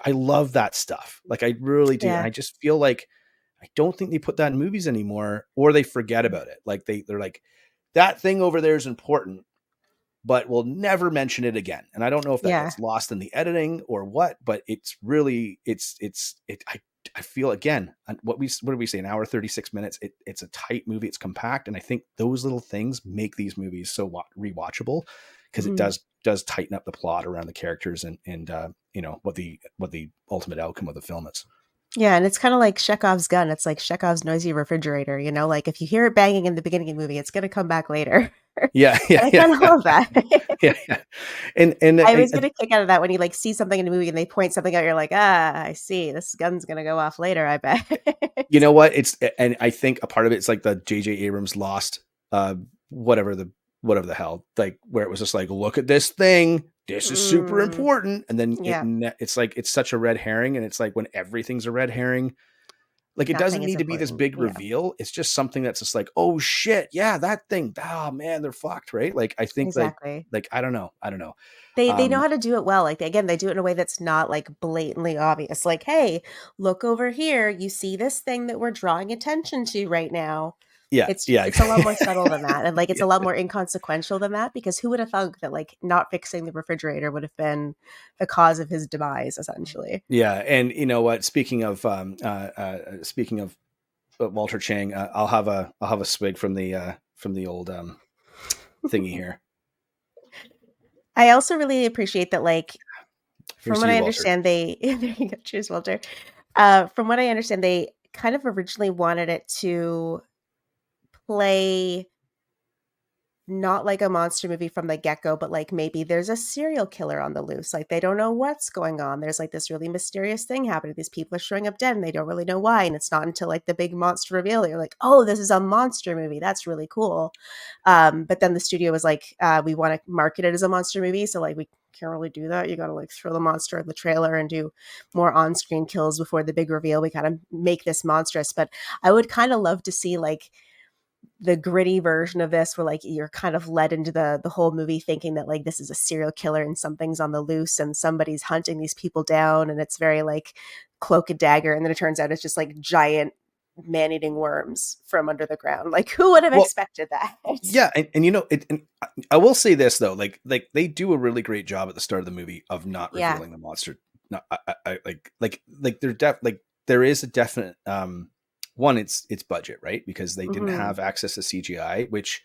[SPEAKER 7] I love that stuff. Like, I really do. And I just feel like I don't think they put that in movies anymore, or they forget about it. Like they're like, that thing over there is important, but we'll never mention it again. And I don't know if that gets lost in the editing or what, but it's really, I feel, again, what did we say? An hour, 36 minutes. It's a tight movie. It's compact. And I think those little things make these movies so rewatchable, because it does tighten up the plot around the characters and what the ultimate outcome of the film is.
[SPEAKER 8] Yeah, and it's kind of like Chekhov's gun. It's like Chekhov's noisy refrigerator. Like, if you hear it banging in the beginning of the movie, it's going to come back later.
[SPEAKER 7] Yeah.
[SPEAKER 8] I kind of love that.
[SPEAKER 7] Yeah. And
[SPEAKER 8] I always get a kick out of that when you like see something in a movie and they point something out. You're like, I see. This gun's going to go off later, I bet.
[SPEAKER 7] You know what? And I think a part of it's like the J.J. Abrams lost whatever the hell, like, where it was just like, look at this thing. This is super important. And then it's like, it's such a red herring. And it's like, when everything's a red herring, like, it doesn't need to be this big reveal. It's just something that's just like, oh shit. Yeah. That thing. Oh man, they're fucked. Right. Like, I think like, I don't know.
[SPEAKER 8] They know how to do it well. Like, they do it in a way that's not like blatantly obvious. Like, hey, look over here. You see this thing that we're drawing attention to right now.
[SPEAKER 7] Yeah,
[SPEAKER 8] it's a lot more subtle than that, and like it's a lot more inconsequential than that, because who would have thunk that like not fixing the refrigerator would have been the cause of his demise, essentially?
[SPEAKER 7] Yeah, and you know what? Speaking of Walter Chang, I'll have a swig from the old thingy here.
[SPEAKER 8] I also really appreciate that, like,
[SPEAKER 7] Here's
[SPEAKER 8] from what I
[SPEAKER 7] Walter.
[SPEAKER 8] Understand, there you go. Cheers, Walter. From what I understand, they kind of originally wanted it to play not like a monster movie from the get-go, but like maybe there's a serial killer on the loose. Like, they don't know what's going on. There's like this really mysterious thing happening. These people are showing up dead and they don't really know why. And it's not until like the big monster reveal, you're like, oh, this is a monster movie. That's really cool. But then the studio was like, we want to market it as a monster movie. So like, we can't really do that. You got to like throw the monster in the trailer and do more on-screen kills before the big reveal. We kind of make this monstrous. But I would kind of love to see like the gritty version of this, where like you're kind of led into the whole movie thinking that like this is a serial killer and something's on the loose and somebody's hunting these people down, and it's very like cloak and dagger, and then it turns out it's just like giant man-eating worms from under the ground. Like, who would have expected that?
[SPEAKER 7] Yeah, and you know, and I will say this though, like they do a really great job at the start of the movie of not revealing the monster. No, I like there is a definite one. It's budget, right? Because they didn't have access to CGI, which,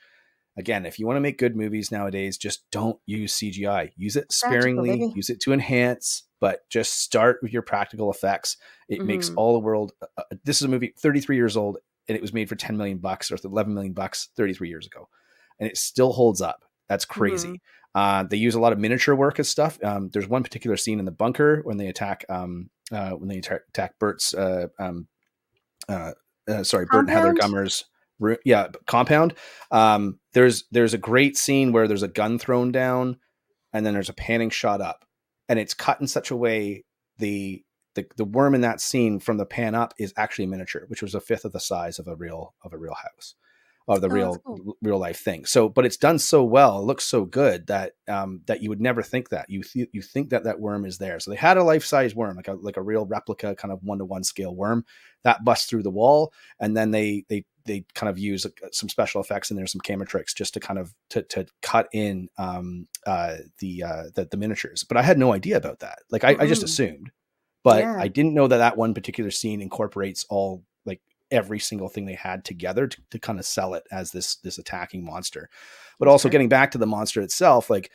[SPEAKER 7] again, if you want to make good movies nowadays, just don't use CGI. Use it sparingly, use it to enhance, but just start with your practical effects. It makes all the world. This is a movie 33 years old, and it was made for $10 million or $11 million 33 years ago, and it still holds up. That's crazy. They use a lot of miniature work and stuff. There's one particular scene in the bunker when they attack Bert's Bert and Heather Gummer's compound. There's a great scene where there's a gun thrown down, and then there's a panning shot up, and it's cut in such a way the worm in that scene from the pan up is actually miniature, which was a fifth of the size of a real house, of the real life thing. So, but it's done so well, it looks so good that that you would never think that. You think that worm is there. So they had a life-size worm, like a real replica, kind of 1-to-1 scale worm that busts through the wall, and then they kind of use some special effects and there's some camera tricks just to kind of to cut in the miniatures. But I had no idea about that. Like I just assumed, but I didn't know that one particular scene incorporates all, like, every single thing they had together to kind of sell it as this attacking monster. But also getting back to the monster itself, like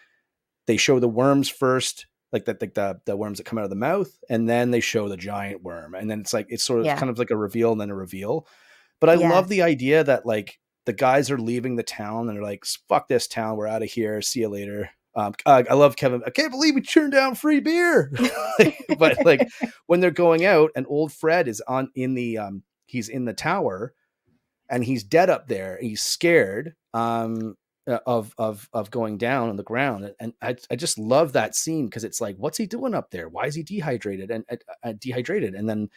[SPEAKER 7] they show the worms first, like the worms that come out of the mouth, and then they show the giant worm, and then it's sort of kind of like a reveal and then a reveal. But I love the idea that like the guys are leaving the town and they're like, fuck this town, we're out of here, see you later. I love Kevin. I can't believe we turned down free beer. But like when they're going out, and old Fred is he's in the tower, and he's dead up there. He's scared of going down on the ground, and I just love that scene because it's like, what's he doing up there? Why is he dehydrated? And then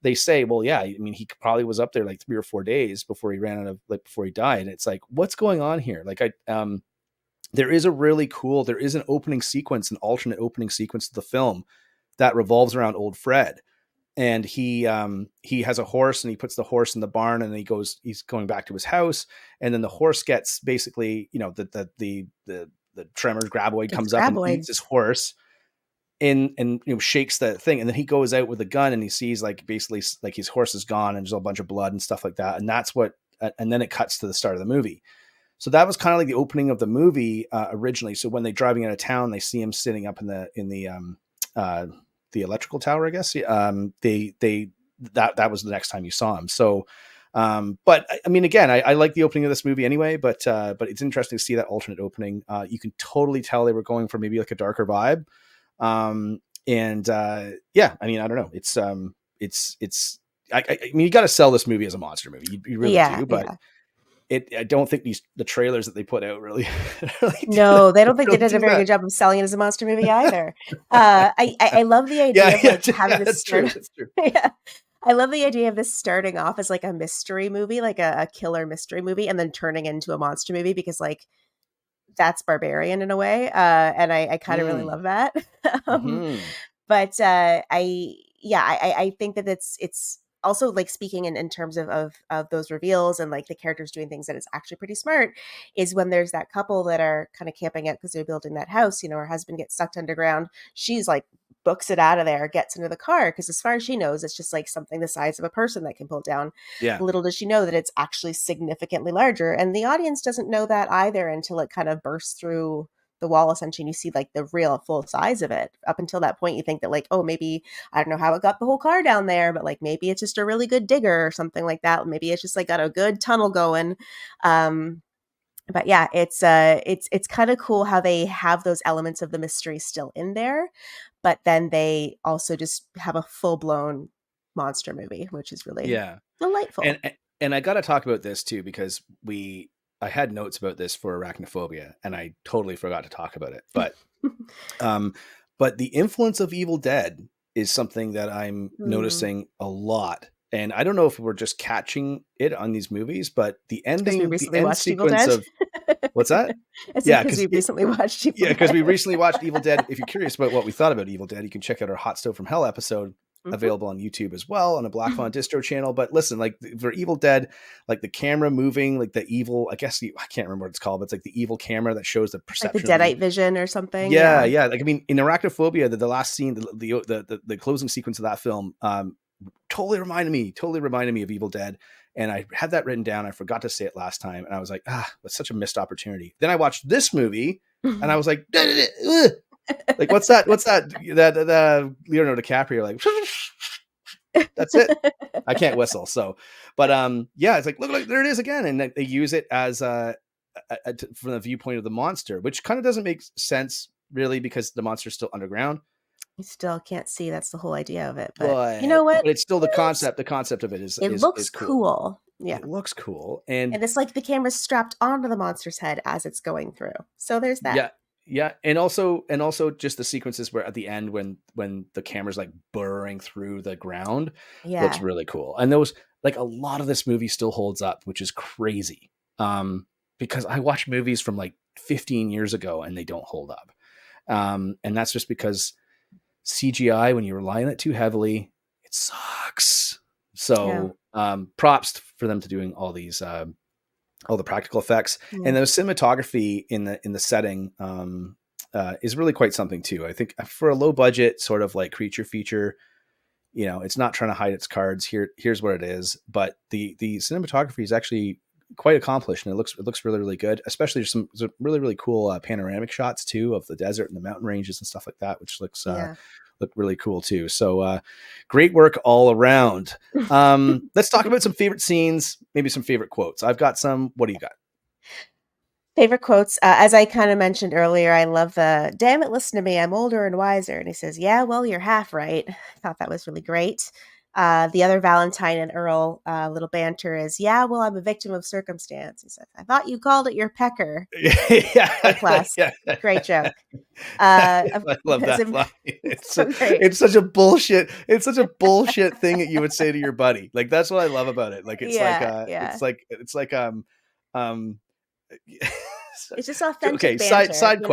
[SPEAKER 7] they say, well, yeah, I mean, he probably was up there like 3 or 4 days before he ran out of, like, before he died. And it's like, what's going on here? Like there is an opening sequence, an alternate opening sequence to the film that revolves around old Fred. And he has a horse, and he puts the horse in the barn, and he's going back to his house. And then the horse gets basically, you know, the Tremors graboid comes up and eats his horse and you know, shakes the thing. And then he goes out with a gun, and he sees like basically like his horse is gone, and there's a bunch of blood and stuff like that. And that's what, and then it cuts to the start of the movie. So that was kind of like the opening of the movie originally. So when they're driving out of town, they see him sitting up in the electrical tower, I guess. That was the next time you saw him. So, but I mean, again, I like the opening of this movie anyway, but it's interesting to see that alternate opening. You can totally tell they were going for maybe like a darker vibe. I mean, I don't know. I mean, you got to sell this movie as a monster movie. You really do, but I don't think the trailers that they put out really
[SPEAKER 8] no, they don't think they did a very good job of selling it as a monster movie either. I love the idea of like having this start. That's true. Yeah. I love the idea of this starting off as like a mystery movie, like a killer mystery movie, and then turning into a monster movie, because like that's barbarian in a way. And I kind of really love that. But I think that it's also, like, speaking in terms of those reveals and like the characters doing things that is actually pretty smart, is when there's that couple that are kind of camping out because they're building that house. You know, her husband gets sucked underground. She's like books it out of there, gets into the car, because as far as she knows, it's just like something the size of a person that can pull down. Yeah. Little does she know that it's actually significantly larger, and the audience doesn't know that either until it kind of bursts through the wall, essentially, and you see like the real full size of it. Up until that point, you think that like, oh, maybe, I don't know how it got the whole car down there, but like maybe it's just a really good digger or something like that. Maybe it's just like got a good tunnel going. But yeah, it's kind of cool how they have those elements of the mystery still in there, but then they also just have a full blown monster movie, which is really delightful.
[SPEAKER 7] And I got to talk about this too, because I had notes about this for Arachnophobia, and I totally forgot to talk about it. But, but the influence of Evil Dead is something that I'm noticing a lot And I don't know if we're just catching it on these movies, but the ending, the
[SPEAKER 8] recently
[SPEAKER 7] end
[SPEAKER 8] watched Evil
[SPEAKER 7] sequence
[SPEAKER 8] Dead.
[SPEAKER 7] of what's that?
[SPEAKER 8] It's because we recently watched Evil Dead.
[SPEAKER 7] Because we recently watched Evil Dead. If you're curious about what we thought about Evil Dead, you can check out our Hot Stove from Hell episode, available on YouTube as well, on a Black Fawn Distro channel. But listen, like for Evil Dead, like the camera moving, like the evil, I can't remember what it's called, but it's like the evil camera that shows the perception,
[SPEAKER 8] like the Deadite vision or something.
[SPEAKER 7] Yeah. Like I mean, in Arachnophobia, the last scene, the closing sequence of that film, totally reminded me of Evil Dead. And I had that written down. I forgot to say it last time, and I was like, that's such a missed opportunity. Then I watched this movie, and I was like, like what's that? That Leonardo DiCaprio, like, that's it. I can't whistle. So, but it's like, look, there it is again, and they use it as from the viewpoint of the monster, which kind of doesn't make sense really, because the monster's still underground.
[SPEAKER 8] You still can't see. That's the whole idea of it. But you know what?
[SPEAKER 7] But it's still the concept. The concept of it is
[SPEAKER 8] looks
[SPEAKER 7] cool.
[SPEAKER 8] cool. Yeah,
[SPEAKER 7] it looks cool, and
[SPEAKER 8] it's like the camera's strapped onto the monster's head as it's going through. So there's that.
[SPEAKER 7] Yeah, and also just the sequences where at the end when the camera's like burrowing through the ground, looks really cool. And those, like, a lot of this movie still holds up, which is crazy. Because I watch movies from like 15 years ago and they don't hold up. And that's just because CGI, when you rely on it too heavily, it sucks. So props for them to doing all these all the practical effects, and the cinematography in the setting is really quite something too. I think for a low budget sort of like creature feature, it's not trying to hide its cards. Here's what it is, but the cinematography is actually quite accomplished, and it looks really, really good. Especially there's some really, really cool panoramic shots too of the desert and the mountain ranges and stuff like that, which looks look really cool too. So great work all around. Let's talk about some favorite scenes, maybe some favorite quotes. I've got some. What do you got?
[SPEAKER 8] Favorite quotes, as I kind of mentioned earlier, I love the "damn it, listen to me, I'm older and wiser," and he says, "Yeah, well, you're half right." I thought that was really great. The other Valentine and Earl little banter is, "Yeah, well, I'm a victim of circumstance." He says, "I thought you called it your pecker." Class. Great joke.
[SPEAKER 7] I love that line. It's such a bullshit. It's such a bullshit thing that you would say to your buddy. Like, that's what I love about it. Like, it's
[SPEAKER 8] it's just authentic.
[SPEAKER 7] Okay,
[SPEAKER 8] banter,
[SPEAKER 7] side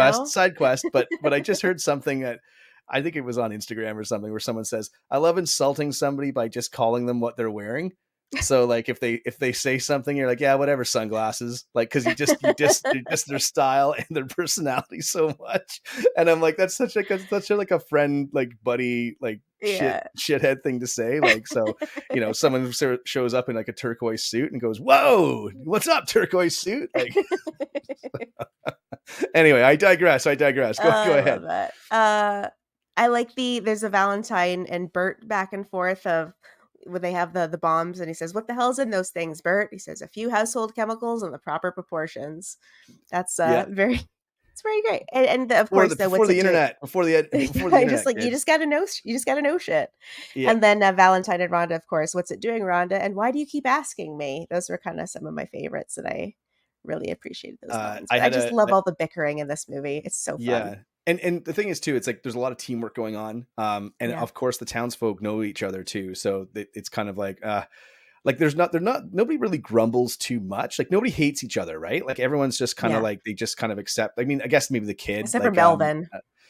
[SPEAKER 7] quest. But I just heard something that I think it was on Instagram or something, where someone says, "I love insulting somebody by just calling them what they're wearing." So like if they say something, you're like, "Yeah, whatever, sunglasses," like, because you just their style and their personality so much. And I'm like, that's such a friend, like, buddy, like, shithead thing to say. Like, so someone shows up in like a turquoise suit and goes, "Whoa, what's up, turquoise suit?" Like, anyway, I digress. Go ahead.
[SPEAKER 8] Love that. I like there's a Valentine and Bert back and forth of when they have the bombs, and he says, "What the hell's in those things, Bert?" He says, "A few household chemicals in the proper proportions." That's it's very great. And of course,
[SPEAKER 7] before the internet,
[SPEAKER 8] just like, you just gotta know shit. Yeah. And then Valentine and Rhonda, of course, "What's it doing, Rhonda? And why do you keep asking me?" Those were kind of some of my favorites, and I really appreciated those moments. I just love all the bickering in this movie. It's so fun.
[SPEAKER 7] Yeah. And the thing is too, it's like there's a lot of teamwork going on. Of course the townsfolk know each other too. So it's kind of like nobody really grumbles too much. Like, nobody hates each other, right? Like, everyone's just kind of like, they just kind of accept. I mean, I guess maybe the kid,
[SPEAKER 8] except for Melvin.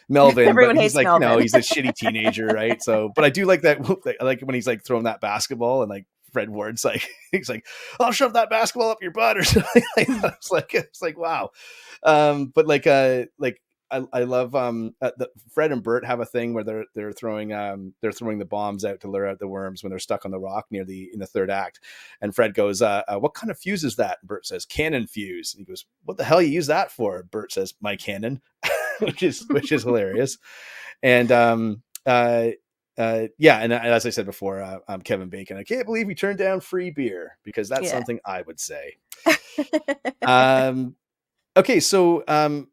[SPEAKER 7] Everyone
[SPEAKER 8] hates
[SPEAKER 7] like,
[SPEAKER 8] Melvin.
[SPEAKER 7] He's a shitty teenager, right? So, but I do like that. Like when he's like throwing that basketball, and like Fred Ward's like, he's like, "I'll shove that basketball up your butt," or something like that. It's like wow. But I love Fred and Bert have a thing where they're throwing the bombs out to lure out the worms when they're stuck on the rock in the third act, and Fred goes, "What kind of fuse is that?" And Bert says, "Cannon fuse." And he goes, "What the hell you use that for?" Bert says, "My cannon," which is hilarious. And and as I said before, Kevin Bacon, "I can't believe he turned down free beer," because that's something I would say. Okay, so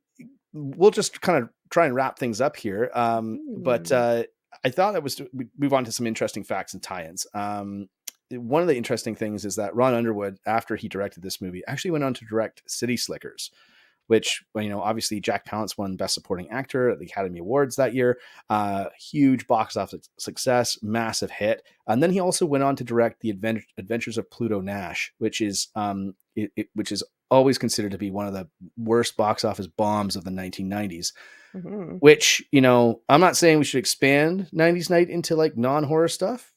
[SPEAKER 7] we'll just kind of try and wrap things up here. But I thought we move on to some interesting facts and tie-ins. One of the interesting things is that Ron Underwood, after he directed this movie, actually went on to direct City Slickers, which, obviously Jack Palance won Best Supporting Actor at the Academy Awards that year. Huge box office success, massive hit. And then he also went on to direct The Adventures of Pluto Nash, which is which is always considered to be one of the worst box office bombs of the 1990s.
[SPEAKER 8] Mm-hmm.
[SPEAKER 7] Which, I'm not saying we should expand 90s Night into like non-horror stuff,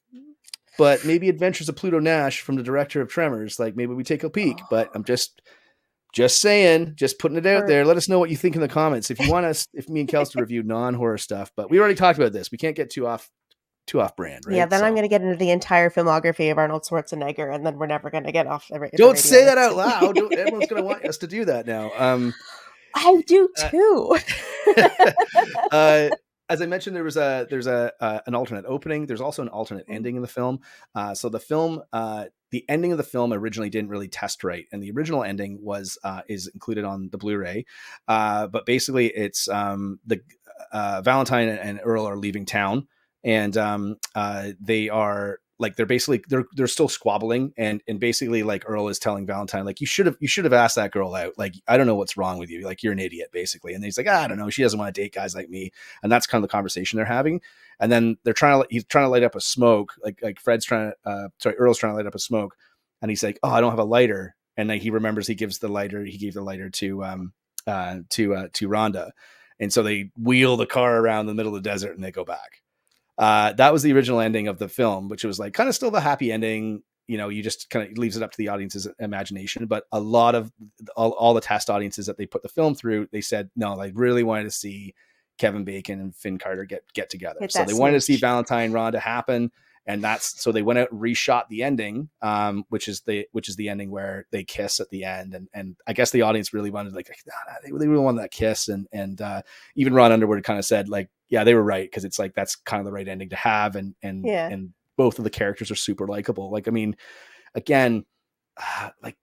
[SPEAKER 7] but maybe Adventures of Pluto Nash from the director of Tremors, like maybe we take a peek. But I'm just saying, just putting it out there. Let us know what you think in the comments if you want us, if me and Kells to review non-horror stuff. But we already talked about this. We can't get too off brand, right?
[SPEAKER 8] Yeah, then I'm going to get into the entire filmography of Arnold Schwarzenegger, and then we're never going to get off.
[SPEAKER 7] Don't say that out loud. Everyone's going to want us to do that now.
[SPEAKER 8] I do too.
[SPEAKER 7] As I mentioned, there's an alternate opening. There's also an alternate ending in the film. So the film, the ending of the film originally didn't really test right, and the original ending is included on the Blu-ray. But basically, it's the Valentine and Earl are leaving town, and they are like they're still squabbling, and basically like Earl is telling Valentine like you should have asked that girl out, like I don't know what's wrong with you, like you're an idiot basically. And he's like, I don't know, she doesn't want to date guys like me. And that's kind of the conversation they're having. And then he's trying to light up a smoke, like Earl's trying to light up a smoke, and he's like, oh, I don't have a lighter. And then he remembers he gave the lighter to Rhonda, and so they wheel the car around the middle of the desert and they go back. That was the original ending of the film, which was like kind of still the happy ending. You just kind of leaves it up to the audience's imagination. But a lot of all the test audiences that they put the film through, they said, no, they really wanted to see Kevin Bacon and Finn Carter get together. So they wanted to see Valentine Rhonda happen. And so they went out and reshot the ending, which is the ending where they kiss at the end. And I guess the audience really wanted they really wanted that kiss. And even Ron Underwood kind of said like, yeah, they were right. Cause it's like, that's kind of the right ending to have. And both of the characters are super likable. Like, I mean, again, like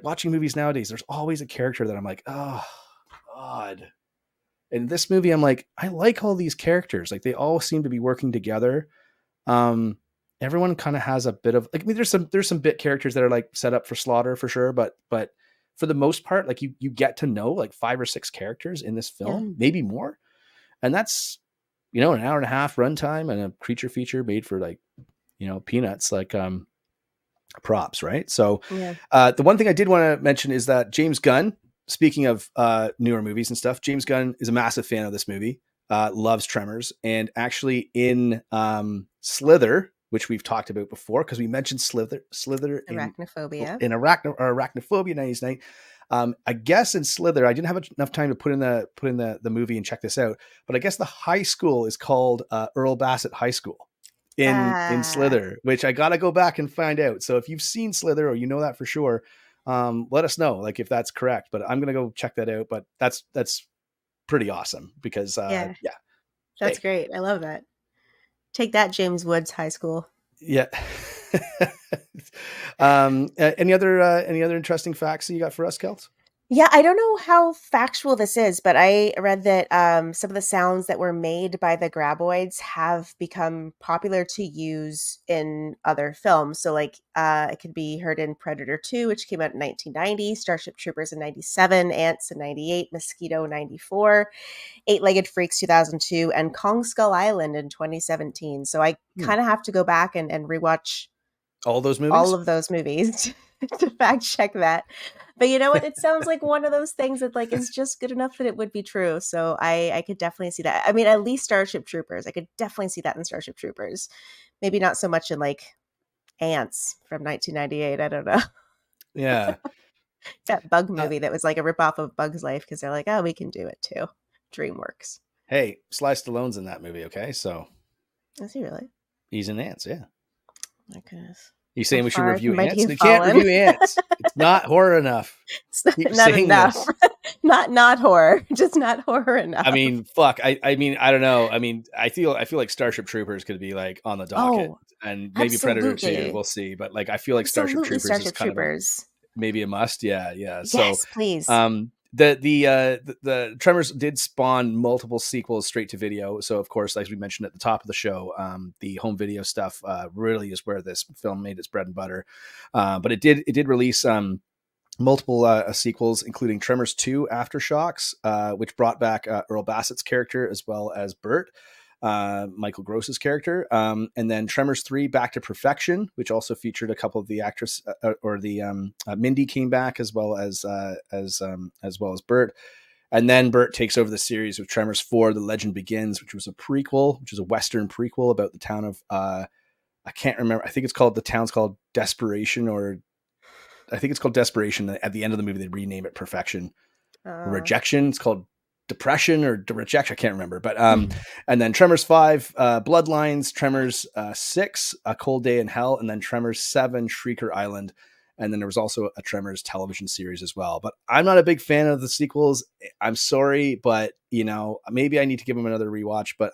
[SPEAKER 7] watching movies nowadays, there's always a character that I'm like, oh God. In this movie, I'm like, I like all these characters. Like they all seem to be working together. Everyone kind of has a bit of like, I mean, there's some bit characters that are like set up for slaughter for sure. But for the most part, like you get to know like 5 or 6 characters in this film, maybe more. And that's, an hour and a half runtime and a creature feature made for like, peanuts, like, props. Right. So, the one thing I did want to mention is that James Gunn, speaking of, newer movies and stuff, James Gunn is a massive fan of this movie, loves Tremors, and actually in, Slither, which we've talked about before, because we mentioned Slither
[SPEAKER 8] Arachnophobia
[SPEAKER 7] in Arachnophobia 90s Night. I guess in Slither, I didn't have enough time to put in the movie and check this out, but I guess the high school is called Earl Bassett High School in Slither, which I gotta go back and find out. So if you've seen Slither or that for sure, let us know like if that's correct. But I'm gonna go check that out. But that's pretty awesome because
[SPEAKER 8] that's great. I love that. Take that, James Woods High School.
[SPEAKER 7] Yeah. Any other interesting facts that you got for us, Kells?
[SPEAKER 8] Yeah, I don't know how factual this is, but I read that some of the sounds that were made by the graboids have become popular to use in other films. So like it could be heard in Predator 2, which came out in 1990, Starship Troopers in 97, Ants in 98, Mosquito 94, Eight-Legged Freaks 2002, and Kong Skull Island in 2017. So I kind of have to go back and rewatch
[SPEAKER 7] all of those movies to fact check that. But you know what? It sounds like one of those things that like is just good enough that it would be true. So I could definitely see that. I mean, at least Starship Troopers. I could definitely see that in Starship Troopers. Maybe not so much in like Ants from 1998. I don't know. Yeah. That bug movie that was like a ripoff of Bug's Life because they're like, oh, we can do it too. DreamWorks. Hey, Sly Stallone's in that movie, okay? So is he really? He's in Ants, yeah. My goodness. You saying we should review Ants? We can't review Ants. It's not horror enough. It's not enough. not horror. Just not horror enough. I mean, fuck. I mean, I don't know. I mean, I feel like Starship Troopers could be like on the docket, and maybe Predator 2. We'll see. But like, I feel like Starship Troopers is kind of maybe a must. Yeah. Yes, so please. The Tremors did spawn multiple sequels straight to video. So of course, as we mentioned at the top of the show, the home video stuff really is where this film made its bread and butter. But it did release multiple sequels, including Tremors 2 Aftershocks, which brought back Earl Bassett's character as well as Bert, Michael Gross's character. And then Tremors 3 Back to Perfection, which also featured a couple of the actress Mindy came back as well as Bert. And then Bert takes over the series with Tremors 4 The Legend Begins, which was a prequel, which is a Western prequel about the town of I can't remember. I think the town's called Desperation, or I think it's called Desperation. At the end of the movie, they rename it Perfection. Rejection. It's called Depression or Rejection. I can't remember. But and then Tremors 5, Bloodlines, Tremors 6, A Cold Day in Hell, and then Tremors 7, Shrieker Island. And then there was also a Tremors television series as well. But I'm not a big fan of the sequels. I'm sorry, but maybe I need to give them another rewatch. But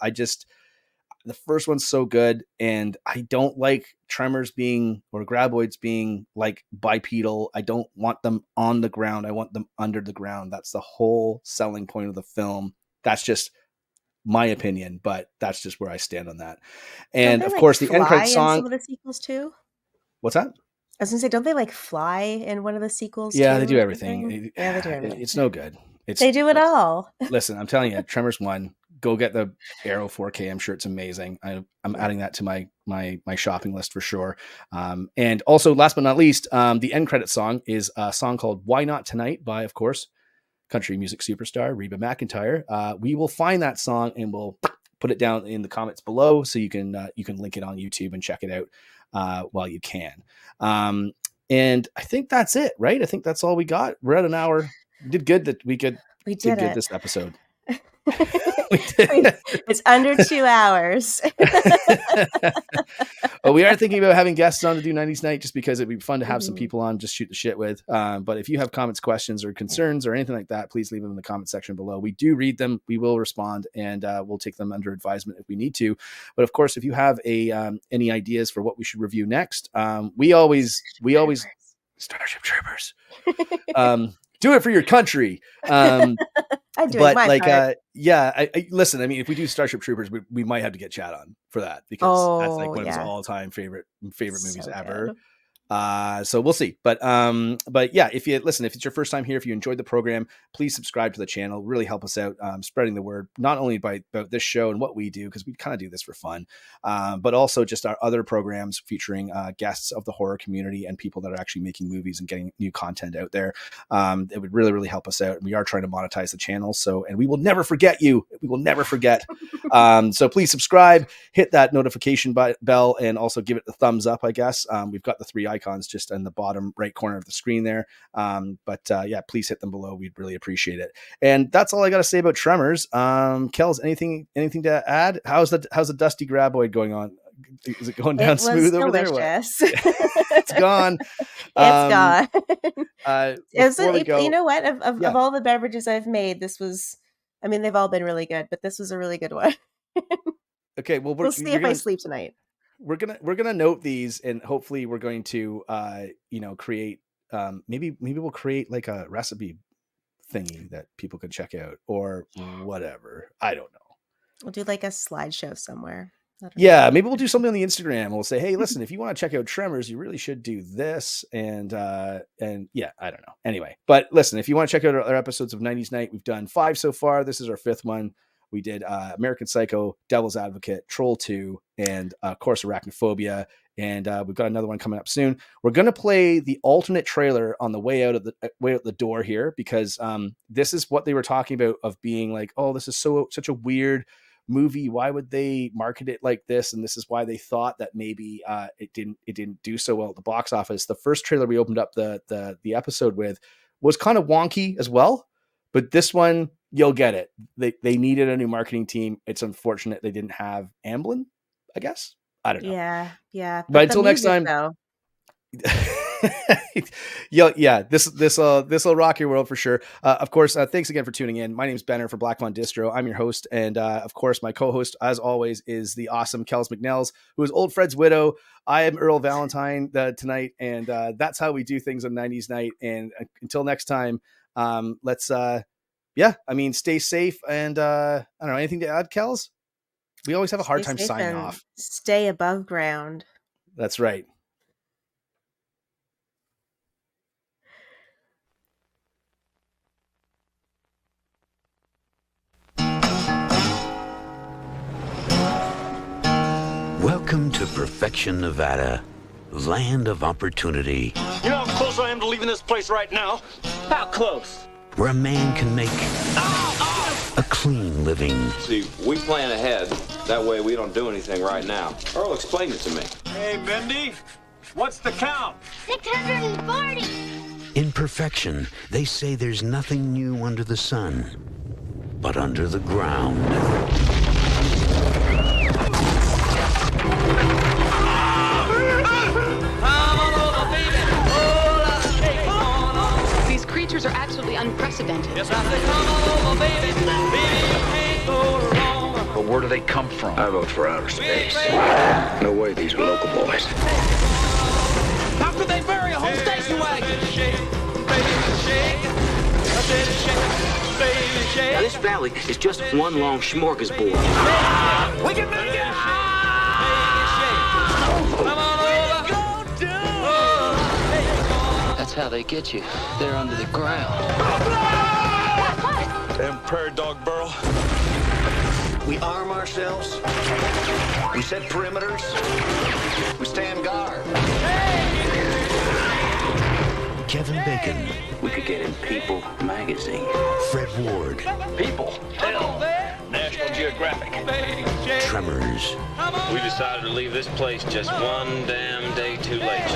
[SPEAKER 7] the first one's so good, and I don't like Tremors or graboids being like bipedal. I don't want them on the ground. I want them under the ground. That's the whole selling point of the film. That's just my opinion, but that's just where I stand on that. And of course, the end credit song.
[SPEAKER 8] Some of the sequels too.
[SPEAKER 7] What's that?
[SPEAKER 8] I was gonna say, don't they fly in one of the sequels?
[SPEAKER 7] Yeah,
[SPEAKER 8] too,
[SPEAKER 7] they do everything.
[SPEAKER 8] Yeah, they do everything.
[SPEAKER 7] It's no good.
[SPEAKER 8] They do it all.
[SPEAKER 7] Listen, I'm telling you, Tremors 1. Go get the Arrow 4K. I'm sure it's amazing. I'm adding that to my shopping list for sure. And also, last but not least, the end credit song is a song called "Why Not Tonight" by, of course, country music superstar Reba McEntire. We will find that song and we'll put it down in the comments below, so you can link it on YouTube and check it out while you can. And I think that's it, right? I think that's all we got. We're at an hour. We did good that we did good this episode.
[SPEAKER 8] It's under 2 hours.
[SPEAKER 7] Well, we are thinking about having guests on to do 90s Night, just because it'd be fun to have some people on, just shoot the shit with. But if you have comments, questions, or concerns, or anything like that, please leave them in the comment section below. We do read them. We will respond, and we'll take them under advisement if we need to. But of course, if you have any ideas for what we should review next, we always Starship Troopers. Do it for your country.
[SPEAKER 8] I do it my part.
[SPEAKER 7] I listen. I mean, if we do Starship Troopers, we might have to get Chad on for that, because that's like one of his all-time favorite movies ever.
[SPEAKER 8] Good.
[SPEAKER 7] So we'll see. But yeah, if it's your first time here, if you enjoyed the program, please subscribe to the channel. Really help us out spreading the word, not only about this show and what we do, because we kind of do this for fun, but also just our other programs featuring guests of the horror community and people that are actually making movies and getting new content out there. It would really, really help us out. We are trying to monetize the channel, and we will never forget you. We will never forget. So please subscribe, hit that notification bell, and also give it the thumbs up, I guess. We've got the 3 icons just in the bottom right corner of the screen there. But yeah, please hit them below. We'd really appreciate it. And that's all I got to say about Tremors. Kells, anything to add? How's the Dusty Graboid going on? Is it going down smooth over there? It's gone.
[SPEAKER 8] It's gone.
[SPEAKER 7] You
[SPEAKER 8] know what? Of all the beverages I've made, this was, I mean, they've all been really good, but this was a really good one.
[SPEAKER 7] Okay, well,
[SPEAKER 8] we'll see if I sleep tonight.
[SPEAKER 7] We're gonna note these, and hopefully we're going to create maybe we'll create like a recipe thingy that people can check out or whatever. I don't know.
[SPEAKER 8] We'll do like a slideshow somewhere.
[SPEAKER 7] Yeah, maybe we'll do something on the Instagram. We'll say, hey, listen, if you want to check out Tremors, you really should do this. And yeah, I don't know. Anyway, but listen, if you want to check out our other episodes of 90s Night, we've done 5 so far. This is our 5th one. We did American Psycho, Devil's Advocate, Troll 2, and of course, Arachnophobia. And we've got another one coming up soon. We're going to play the alternate trailer on the way out the door here, because this is what they were talking about, of being like, oh, this is such a weird movie. Why would they market it like this? And this is why they thought that maybe it didn't do so well at the box office. The first trailer we opened up the episode with was kind of wonky as well, but this one, you'll get it. They needed a new marketing team. It's unfortunate they didn't have Amblin, I guess. I don't know.
[SPEAKER 8] Yeah.
[SPEAKER 7] But until next time. Yeah, this will rock your world for sure. Of course, thanks again for tuning in. My name is Benner from Black Fawn Distro. I'm your host, and of course, my co-host, as always, is the awesome Kells McNells, who is old Fred's widow. I am Earl Valentine tonight, and that's how we do things on 90s Night. And until next time, let's stay safe, and I don't know, anything to add, Kells? We always have a hard time signing off.
[SPEAKER 8] Stay above ground.
[SPEAKER 7] That's right.
[SPEAKER 4] to Perfection, Nevada, land of opportunity.
[SPEAKER 2] You know how close I am to leaving this place right now? How close?
[SPEAKER 4] Where a man can make a clean living.
[SPEAKER 9] See, we plan ahead. That way we don't do anything right now. Earl explained it to me.
[SPEAKER 2] Hey, Mindy, what's the count?
[SPEAKER 10] 640.
[SPEAKER 4] In Perfection, they say there's nothing new under the sun, but under the ground.
[SPEAKER 11] These creatures are absolutely unprecedented.
[SPEAKER 2] Yes, I say, come over, baby. Baby, you can't go wrong.
[SPEAKER 5] But where do they come from? I vote for outer space. No way these are local boys.
[SPEAKER 3] How could they bury a whole station wagon?
[SPEAKER 12] Now, this valley is just one long smorgasbord.
[SPEAKER 3] We can make it!
[SPEAKER 12] That's how they get you. They're under the ground.
[SPEAKER 2] Damn prairie dog burrow.
[SPEAKER 5] We arm ourselves. We set perimeters. We stand guard.
[SPEAKER 4] Kevin Bacon.
[SPEAKER 12] We could get in People magazine.
[SPEAKER 4] Fred Ward.
[SPEAKER 2] People. Hell. National Geographic.
[SPEAKER 4] Tremors.
[SPEAKER 9] We decided to leave this place just one damn day too late.